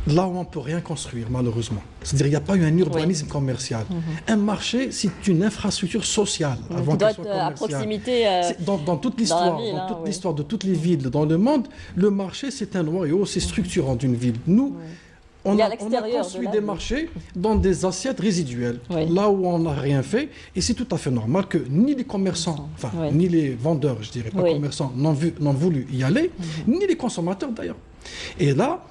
là où on ne peut rien construire, malheureusement. C'est-à-dire qu'il n'y a pas eu un urbanisme commercial. Un marché, c'est une infrastructure sociale. Qui doit être à proximité dans toute l'histoire, de toutes les villes dans le monde, le marché, c'est un noyau, c'est structurant d'une ville. Nous, on a construit des marchés dans des assiettes résiduelles, là où on n'a rien fait. Et c'est tout à fait normal que ni les commerçants, ni les vendeurs, je dirais pas commerçants, n'ont voulu y aller, ni les consommateurs d'ailleurs. Et là,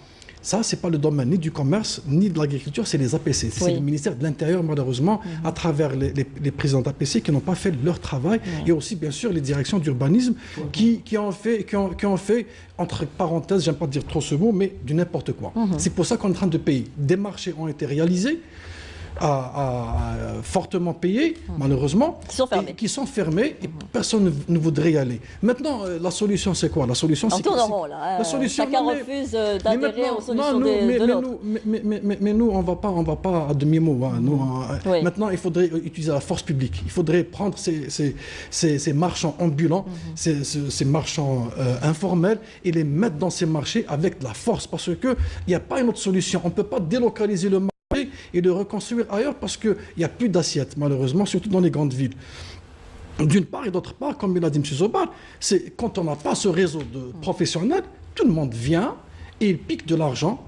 ça, ce n'est pas le domaine ni du commerce, ni de l'agriculture, c'est les APC. C'est le ministère de l'Intérieur, malheureusement, à travers les présidents d'APC qui n'ont pas fait leur travail. Et aussi, bien sûr, les directions d'urbanisme qui ont fait, entre parenthèses, j'aime pas dire trop ce mot, mais du n'importe quoi. C'est pour ça qu'on est en train de payer. Des marchés ont été réalisés, fortement payés, malheureusement, qui sont fermés et personne ne voudrait y aller. Maintenant, la solution, c'est quoi? La solution, c'est tourne en rond, là. Chacun refuse d'adhérer aux solutions de l'autre. Mais nous, on va pas à demi-mot. Maintenant, il faudrait utiliser la force publique. Il faudrait prendre ces marchands ambulants, ces marchands informels, et les mettre dans ces marchés avec de la force. Parce qu'il n'y a pas une autre solution. On ne peut pas délocaliser le marché et le reconstruire ailleurs parce qu'il n'y a plus d'assiettes, malheureusement, surtout dans les grandes villes. D'une part, et d'autre part, comme il a dit M. Zobar, c'est quand on n'a pas ce réseau de professionnels, tout le monde vient et il pique de l'argent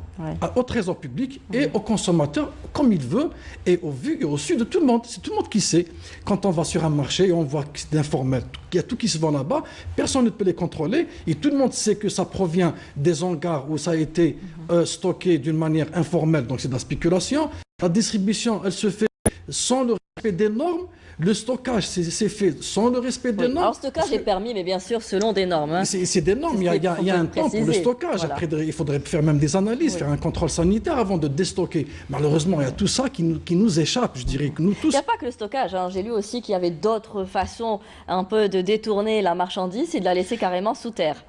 au trésor public et aux consommateurs comme il veut et au vu et au su de tout le monde. C'est tout le monde qui sait. Quand on va sur un marché et on voit que c'est informel, qu'il y a tout qui se vend là-bas, personne ne peut les contrôler et tout le monde sait que ça provient des hangars où ça a été stocké d'une manière informelle, donc c'est de la spéculation. La distribution, elle se fait sans le respect des normes. Le stockage, c'est fait sans le respect des normes. Alors, le stockage est permis, mais bien sûr, selon des normes. Hein. C'est des normes. Il y a un temps pour le stockage. Voilà. Après, il faudrait faire même des analyses, faire un contrôle sanitaire avant de déstocker. Malheureusement, il y a tout ça qui nous échappe, je dirais que nous tous. Il n'y a pas que le stockage. Hein. J'ai lu aussi qu'il y avait d'autres façons un peu de détourner la marchandise et de la laisser carrément sous terre.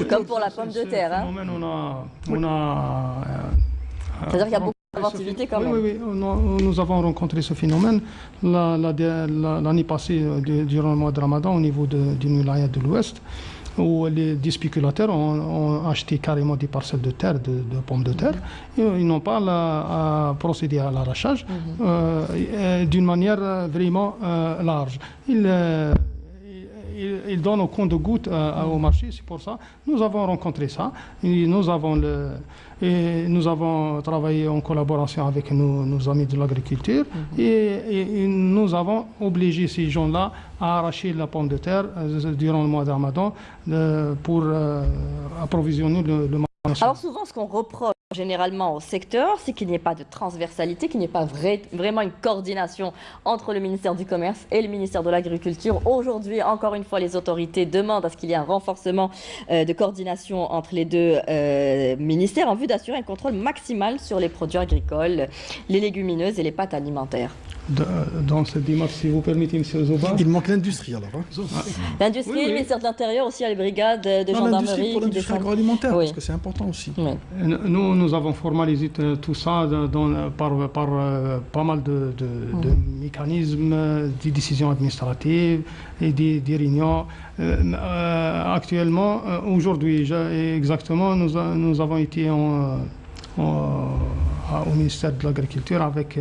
Comme pour la pomme de terre. Hein. C'est-à-dire qu'il y a beaucoup d'inventivité quand même. Oui, nous avons rencontré ce phénomène l'année passée durant le mois de Ramadan au niveau d'une wilaya de l'Ouest où des spéculateurs ont acheté carrément des parcelles de terre, de pommes de terre. Et ils n'ont pas à procéder à l'arrachage d'une manière vraiment large. Ils donnent au compte de gouttes au marché, c'est pour ça. Nous avons rencontré ça. Et nous avons travaillé en collaboration avec nos amis de l'agriculture et nous avons obligé ces gens-là à arracher la pomme de terre durant le mois de Ramadan pour approvisionner le marché. Alors souvent, ce qu'on reproche généralement au secteur, c'est qu'il n'y ait pas de transversalité, qu'il n'y ait pas vraiment une coordination entre le ministère du Commerce et le ministère de l'Agriculture. Aujourd'hui, encore une fois, les autorités demandent à ce qu'il y ait un renforcement de coordination entre les deux ministères en vue d'assurer un contrôle maximal sur les produits agricoles, les légumineuses et les pâtes alimentaires. Dans cette démarche, si vous permettez, M. Zobar. Il manque l'industrie alors. Hein. L'industrie, le ministère de l'Intérieur aussi, à les brigades de gendarmerie. L'industrie agroalimentaire, parce que c'est important aussi. Oui. Nous avons formalisé tout ça par pas mal de mécanismes, des décisions administratives et des réunions. Actuellement, aujourd'hui exactement, nous avons été au ministère de l'Agriculture avec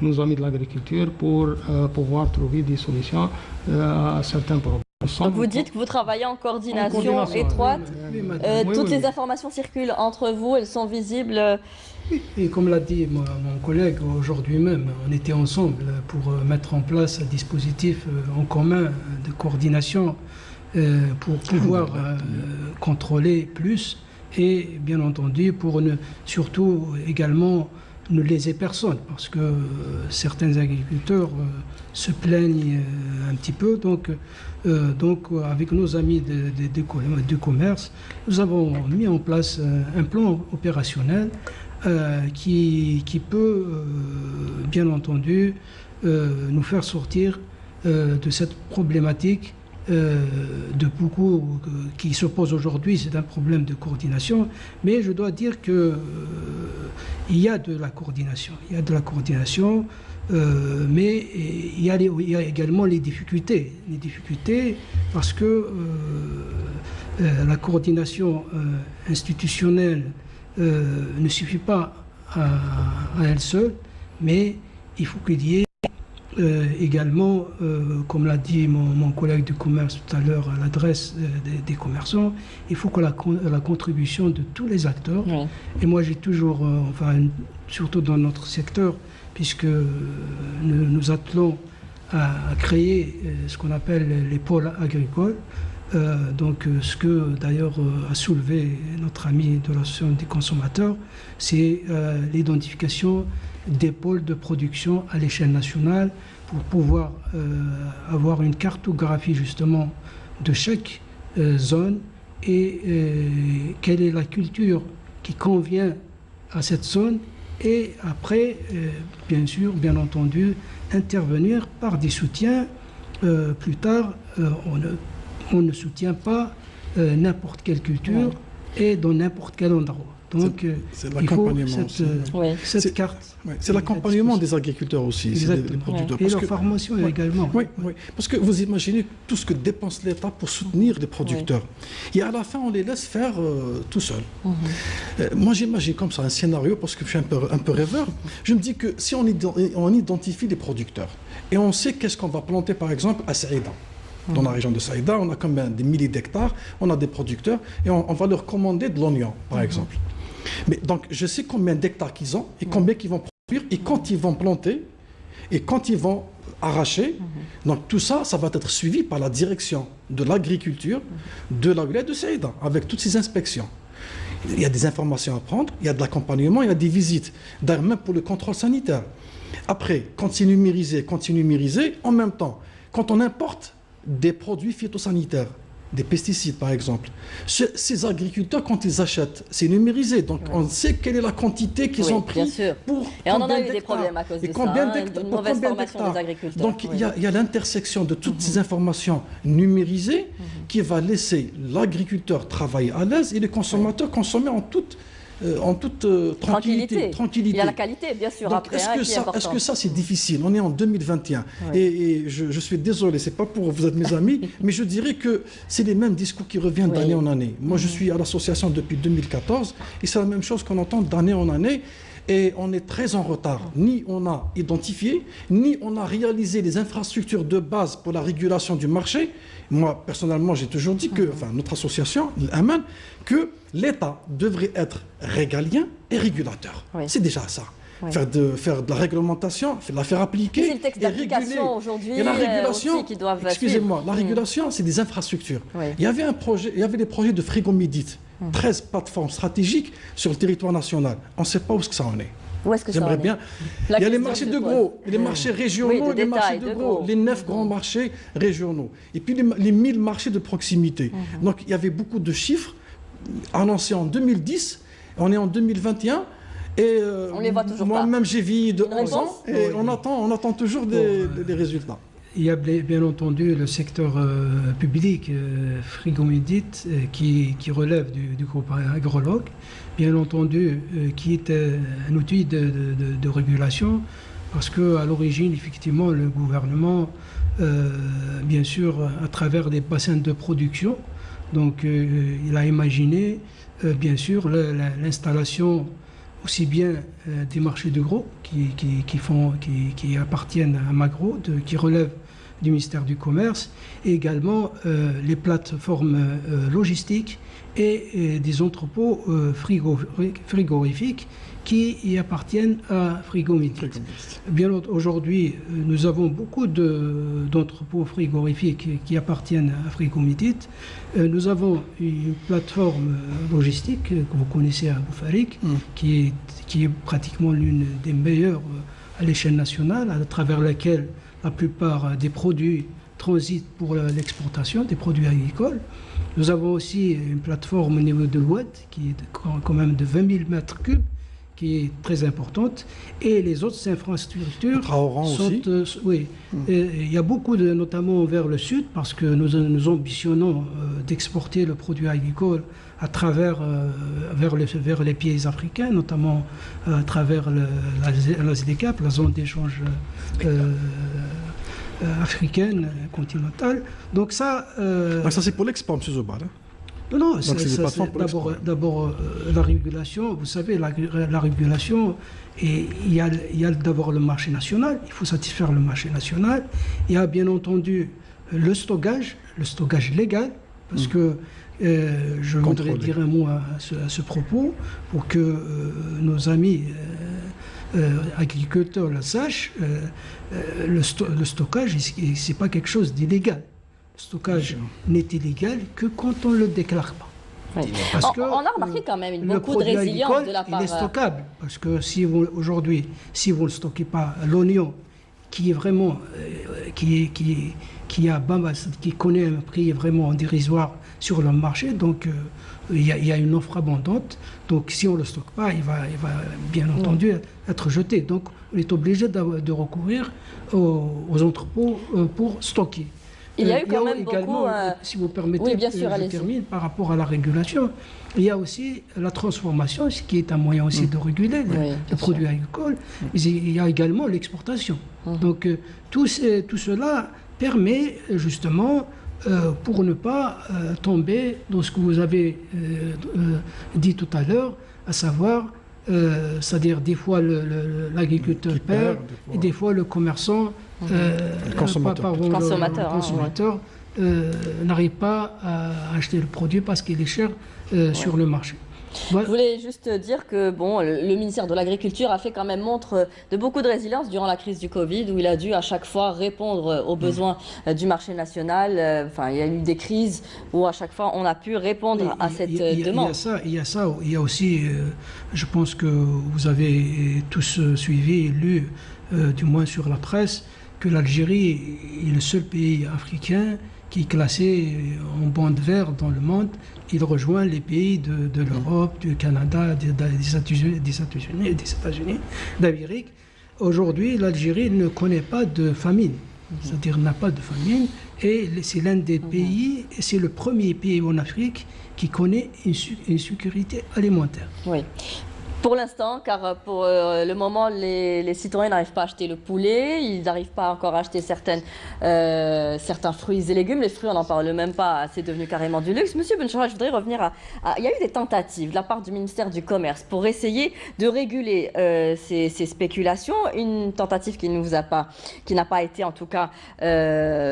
nos amis de l'agriculture pour pouvoir trouver des solutions à certains problèmes. Donc vous dites que vous travaillez en coordination étroite. Toutes les informations circulent entre vous, elles sont visibles. Et comme l'a dit mon collègue aujourd'hui même, on était ensemble pour mettre en place un dispositif en commun de coordination pour pouvoir contrôler plus et bien entendu pour surtout également ne léser personne, parce que certains agriculteurs se plaignent un petit peu. Donc avec nos amis du commerce, nous avons mis en place un plan opérationnel qui peut, bien entendu, nous faire sortir de cette problématique de beaucoup qui se pose aujourd'hui. C'est un problème de coordination, mais je dois dire que il y a de la coordination. Mais il y a également les difficultés parce que la coordination institutionnelle ne suffit pas à elle seule, mais il faut qu'il y ait également, comme l'a dit mon collègue du commerce tout à l'heure à l'adresse des commerçants, il faut que la contribution de tous les acteurs, et moi j'ai toujours, surtout dans notre secteur, puisque nous attelons à créer ce qu'on appelle les pôles agricoles, ce que d'ailleurs a soulevé notre ami de l'association des consommateurs, c'est l'identification des pôles de production à l'échelle nationale pour pouvoir avoir une cartographie justement de chaque zone et quelle est la culture qui convient à cette zone et après, bien entendu, intervenir par des soutiens. Plus tard, on ne soutient pas n'importe quelle culture. et dans n'importe quel endroit. Donc, c'est il faut l'accompagnement aussi. cette carte. C'est l'accompagnement des agriculteurs aussi, des producteurs. Et leur formation également. Oui, parce que vous imaginez tout ce que dépense l'État pour soutenir les producteurs. Et à la fin, on les laisse faire tout seuls. Moi, j'imagine comme ça un scénario, parce que je suis un peu rêveur. Je me dis que si on identifie les producteurs, et on sait qu'est-ce qu'on va planter, par exemple, à Saïda. Dans la région de Saïda, on a quand même des milliers d'hectares, on a des producteurs, et on va leur commander de l'oignon, par exemple. Mais donc, je sais combien d'hectares qu'ils ont, et combien qu'ils vont produire, et quand ils vont planter, et quand ils vont arracher. Donc, tout ça, ça va être suivi par la direction de l'agriculture de la wilaya de Saïda, avec toutes ces inspections. Il y a des informations à prendre, il y a de l'accompagnement, il y a des visites, d'ailleurs même pour le contrôle sanitaire. Après, quand c'est numérisé, en même temps, quand on importe des produits phytosanitaires, des pesticides par exemple, ces agriculteurs, quand ils achètent, c'est numérisé, donc on sait quelle est la quantité qu'ils ont pris pour et on en a eu des problèmes à cause de ça, une mauvaise formation des agriculteurs. Donc il y a l'intersection de toutes ces informations numérisées qui va laisser l'agriculteur travailler à l'aise et les consommateurs consommer en toute tranquillité. Il y a la qualité, bien sûr. Donc, après, est-ce que ça, c'est difficile? On est en 2021. Et je suis désolé, c'est pas pour vous êtes mes amis, mais je dirais que c'est les mêmes discours qui reviennent d'année en année. Moi, je suis à l'association depuis 2014, et c'est la même chose qu'on entend d'année en année. Et on est très en retard. Ni on a identifié, ni on a réalisé les infrastructures de base pour la régulation du marché. Moi, personnellement, j'ai toujours dit que, enfin, notre association, l'Aman, que l'État devrait être régalien et régulateur. C'est déjà ça. Faire de la réglementation, la faire appliquer. C'est le texte d'application aujourd'hui. Et la régulation, qui doivent excusez-moi, la régulation, c'est des infrastructures. Il y avait des projets de frigomidite. 13 plateformes stratégiques sur le territoire national. On ne sait pas où est-ce que ça en est. Où est-ce que ça en est? Bien. Il y a les marchés de gros, les marchés régionaux, les marchés de gros, les 9 grands marchés régionaux. Et puis les 1000 marchés de proximité. Donc il y avait beaucoup de chiffres annoncés en 2010. On est en 2021. Et on les voit toujours moi-même, j'ai vieilli de 11 ans et on attend toujours des résultats. Il y a bien entendu le secteur public, frigomidite, qui relève du groupe agrologue, bien entendu, qui est un outil de régulation, parce qu'à l'origine, effectivement, le gouvernement, bien sûr, à travers des bassins de production, donc il a imaginé, bien sûr, l'installation aussi bien des marchés de gros qui appartiennent à Magro, qui relèvent du ministère du Commerce, et également les plateformes logistiques et des entrepôts frigorifiques qui y appartiennent à Frigomidite. Bien aujourd'hui, nous avons beaucoup d'entrepôts frigorifiques qui appartiennent à Frigomidite. Nous avons une plateforme logistique que vous connaissez à Boufarik, qui est pratiquement l'une des meilleures à l'échelle nationale, à travers laquelle la plupart des produits transitent pour l'exportation, des produits agricoles. Nous avons aussi une plateforme au niveau de l'Oued, qui est quand même de 20 000 mètres cubes, qui est très importante, et les autres infrastructures sont... oui, il y a beaucoup, notamment vers le sud, parce que nous ambitionnons d'exporter le produit agricole à travers, vers les pays africains, notamment à travers la ZDCAP, la zone d'échange africaine, continentale. Donc ça... ça c'est pour l'export, M. Zobal. Non, c'est d'abord la régulation. Vous savez, la régulation, et il y a d'abord le marché national, il faut satisfaire le marché national. Il y a bien entendu le stockage légal, parce que je voudrais dire un mot à ce propos, pour que nos amis agriculteurs le sachent. Le stockage, c'est pas quelque chose d'illégal. Le stockage n'est illégal que quand on ne le déclare pas. Oui. Parce que on a remarqué quand même beaucoup de résilience de la part... Il est stockable, parce que aujourd'hui, si vous ne stockez pas l'oignon, qui est vraiment, qui connaît un prix vraiment dérisoire sur le marché, donc il y a une offre abondante, donc si on ne le stocke pas, il va bien entendu être jeté. Donc on est obligé de recourir aux entrepôts pour stocker. Il y a eu quand même beaucoup... si vous permettez, oui, bien sûr, je termine par rapport à la régulation. Il y a aussi la transformation, ce qui est un moyen aussi de réguler les produits agricoles. Il y a également l'exportation. Donc tout cela permet justement, pour ne pas tomber dans ce que vous avez dit tout à l'heure, à savoir, c'est-à-dire des fois l'agriculteur perd, et des fois le commerçant, le consommateur n'arrive pas à acheter le produit parce qu'il est cher sur le marché. Je voulais juste dire que le ministère de l'Agriculture a fait quand même montre de beaucoup de résilience durant la crise du Covid, où il a dû à chaque fois répondre aux besoins du marché national. Il y a eu des crises où à chaque fois on a pu répondre à cette demande. Il y a aussi, je pense que vous avez tous suivi et lu, du moins sur la presse, que l'Algérie est le seul pays africain qui est classé en bande verte dans le monde. Il rejoint les pays de l'Europe, du Canada, des États-Unis d'Amérique. Aujourd'hui, l'Algérie ne connaît pas de famine, c'est-à-dire n'a pas de famine, et c'est l'un des pays, et c'est le premier pays en Afrique qui connaît une sécurité alimentaire. Oui. Pour l'instant, car pour le moment, les citoyens n'arrivent pas à acheter le poulet, ils n'arrivent pas encore à acheter certains fruits et légumes. Les fruits, on n'en parle même pas, c'est devenu carrément du luxe. Monsieur Benchoura, je voudrais revenir à... Il y a eu des tentatives de la part du ministère du Commerce pour essayer de réguler ces spéculations. Une tentative qui n'a pas été en tout cas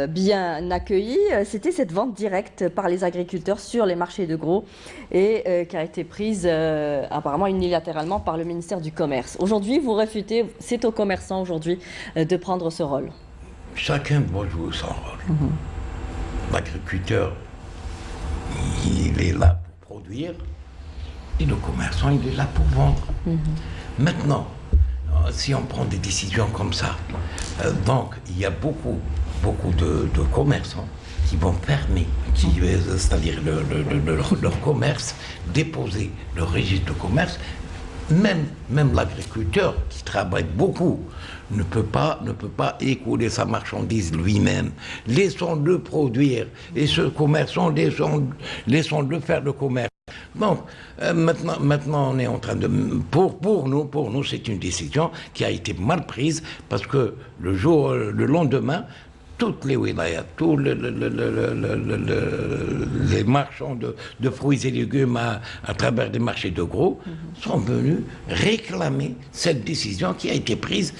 bien accueillie. C'était cette vente directe par les agriculteurs sur les marchés de gros et qui a été prise apparemment unilatéralement par le ministère du Commerce. Aujourd'hui, vous réfutez, c'est aux commerçants aujourd'hui de prendre ce rôle. Chacun doit jouer son rôle. L'agriculteur, il est là pour produire et le commerçant, il est là pour vendre. Maintenant, si on prend des décisions comme ça, donc il y a beaucoup de commerçants qui vont fermer, c'est-à-dire leur commerce, déposer le registre de commerce. Même l'agriculteur qui travaille beaucoup ne peut pas écouler sa marchandise lui-même. Laissons-le produire et ce commerçant, laissons-le faire le commerce. Donc maintenant on est en train de... Pour nous, c'est une décision qui a été mal prise parce que le lendemain, toutes les wilayas, tous les marchands de fruits et légumes à travers des marchés de gros sont venus réclamer cette décision qui a été prise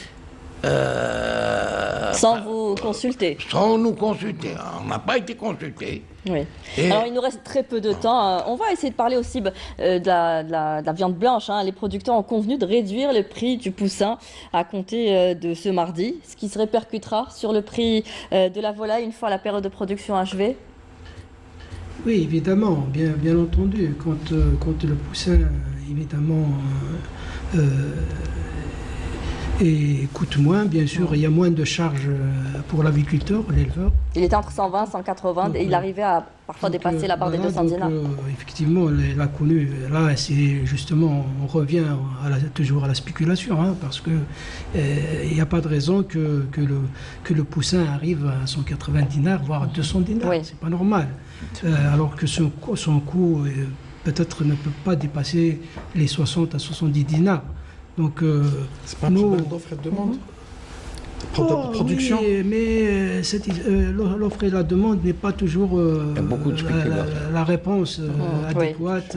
sans vous consulter. Sans nous consulter. On n'a pas été consultés. Oui. Alors il nous reste très peu de temps. On va essayer de parler aussi de la viande blanche. Les producteurs ont convenu de réduire le prix du poussin à compter de ce mardi, ce qui se répercutera sur le prix de la volaille une fois la période de production achevée. Oui, évidemment, bien entendu. Quand le poussin, évidemment, et coûte moins, bien sûr, il y a moins de charges pour l'agriculteur, l'éleveur. Il était entre 120 180 et il arrivait à parfois dépasser la barre des 200 dinars. Effectivement, la connue, là, c'est justement, on revient toujours à la spéculation, parce que il n'y a pas de raison que le poussin arrive à 180 dinars, voire à 200 dinars. Oui. C'est pas normal. Alors que son coût peut-être ne peut pas dépasser les 60 à 70 dinars. Donc, c'est pas un problème d'offre et de demande. Production. Oui, mais l'offre et la demande n'est pas toujours la réponse adéquate.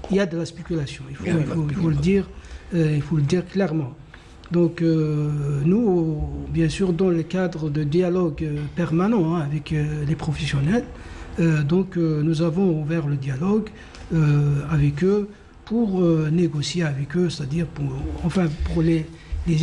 Il y a de la spéculation. Il faut le dire clairement. Donc, nous, bien sûr, dans le cadre de dialogue permanent avec les professionnels, nous avons ouvert le dialogue avec eux pour négocier avec eux, c'est-à-dire pour les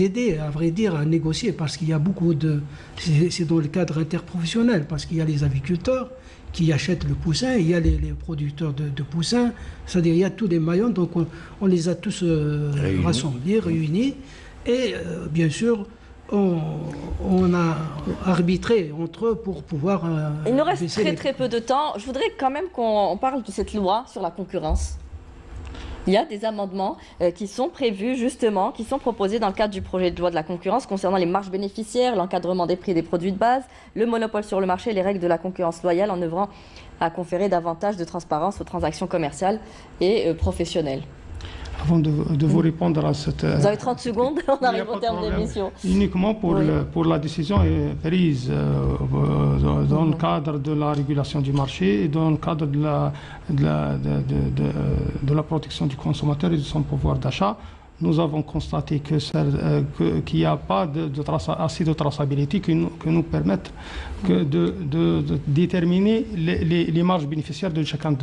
aider, à vrai dire, à négocier, parce qu'il y a beaucoup de... C'est dans le cadre interprofessionnel, parce qu'il y a les agriculteurs qui achètent le poussin, il y a les producteurs de poussins, c'est-à-dire il y a tous les maillons, donc on les a tous rassemblés, réunis, et bien sûr, on a arbitré entre eux pour pouvoir... Il nous reste très peu de temps. Je voudrais quand même qu'on parle de cette loi sur la concurrence. Il y a des amendements qui sont prévus justement, qui sont proposés dans le cadre du projet de loi de la concurrence concernant les marges bénéficiaires, l'encadrement des prix des produits de base, le monopole sur le marché et les règles de la concurrence loyale en œuvrant à conférer davantage de transparence aux transactions commerciales et professionnelles. Avant de vous répondre à cette... Vous avez 30 secondes, on arrive au terme de l'émission. Uniquement pour la décision prise dans le cadre de la régulation du marché et dans le cadre de la protection du consommateur et de son pouvoir d'achat. Nous avons constaté qu'il n'y a pas assez de traçabilité qui nous permettent de déterminer les marges bénéficiaires de chacun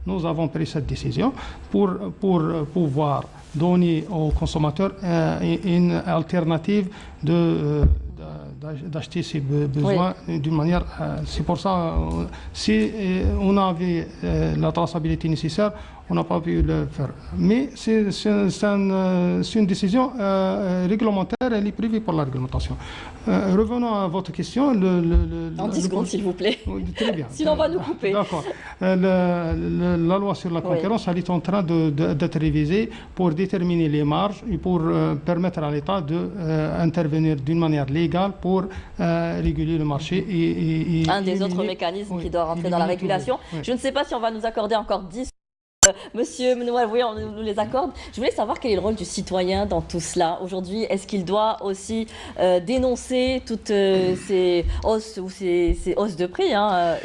Nous avons pris cette décision pour pouvoir donner aux consommateurs une alternative d'acheter ses besoins d'une manière... C'est pour ça, si on avait la traçabilité nécessaire, on n'a pas pu le faire. Mais c'est une décision réglementaire, elle est prévue par la réglementation. Revenons à votre question. En 10 secondes, s'il vous plaît. Très bien. Sinon, on va nous couper. D'accord. La loi sur la concurrence, elle est en train d'être révisée pour déterminer les marges et pour permettre à l'État d'intervenir d'une manière légale pour réguler le marché. Un des autres mécanismes qui doit rentrer dans la régulation. Je ne sais pas si on va nous accorder encore 10. Monsieur Menoual, oui, on nous les accorde. Je voulais savoir quel est le rôle du citoyen dans tout cela. Aujourd'hui, est-ce qu'il doit aussi dénoncer toutes ces hausses ou ces hausses de prix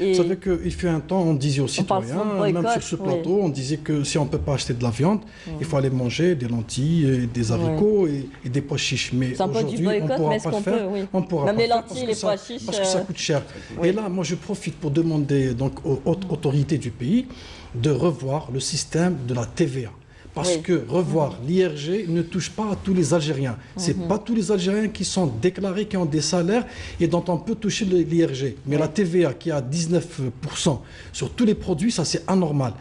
Vous savez qu'il fut un temps, on disait aux citoyens, même sur ce plateau, on disait que si on ne peut pas acheter de la viande, il faut aller manger des lentilles, des haricots et des pois chiches. Mais aujourd'hui, on ne pourra pas le faire. On pourra même pas les lentilles, les pois chiches. Parce que ça coûte cher. Et là, moi, je profite pour demander donc, aux autorités du pays de revoir le système de la TVA. Parce que revoir l'IRG ne touche pas à tous les Algériens. Ce n'est pas tous les Algériens qui sont déclarés, qui ont des salaires et dont on peut toucher l'IRG. Mais la TVA qui est à 19% sur tous les produits, ça c'est anormal.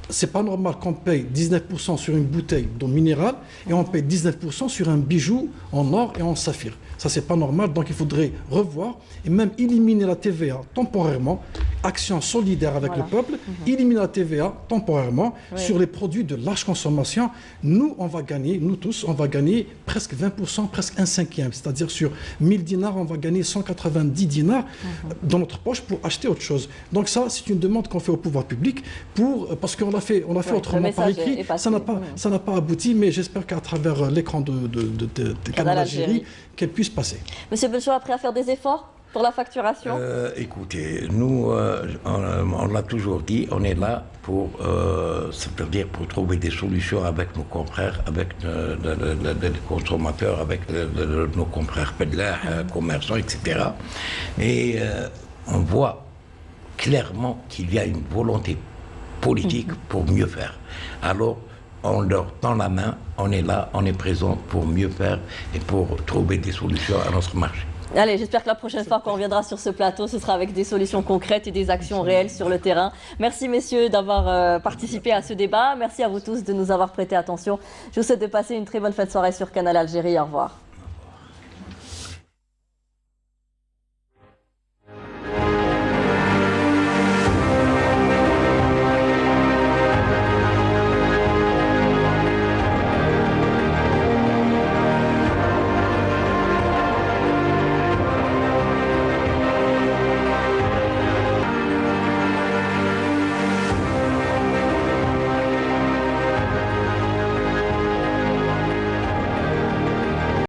C'est pas normal qu'on paye 19% sur une bouteille d'eau minérale et on paye 19% sur un bijou en or et en saphir. Ça, c'est pas normal. Donc, il faudrait revoir et même éliminer la TVA temporairement. Action solidaire avec le peuple. Éliminer la TVA temporairement sur les produits de large consommation. Nous, on va gagner, nous tous, on va gagner presque 20%, presque un cinquième. C'est-à-dire sur 1000 dinars, on va gagner 190 dinars dans notre poche pour acheter autre chose. Donc ça, c'est une demande qu'on fait au pouvoir public parce qu'on l'a fait autrement par écrit. Ça n'a pas abouti, mais j'espère qu'à travers l'écran de Canal Algérie, qu'elle puisse passer. Monsieur Benchoua, prêt à faire des efforts pour la facturation? Écoutez, nous, on l'a toujours dit, on est là pour, c'est-à-dire pour trouver des solutions avec nos confrères, avec les consommateurs, avec nos confrères pédaleurs, commerçants, etc. Et on voit clairement qu'il y a une volonté politique pour mieux faire. Alors, on leur tend la main, on est là, on est présent pour mieux faire et pour trouver des solutions à notre marché. Allez, j'espère que la prochaine fois qu'on reviendra sur ce plateau, ce sera avec des solutions concrètes et des actions réelles sur le terrain. Merci messieurs d'avoir participé à ce débat. Merci à vous tous de nous avoir prêté attention. Je vous souhaite de passer une très bonne fin de soirée sur Canal Algérie. Au revoir.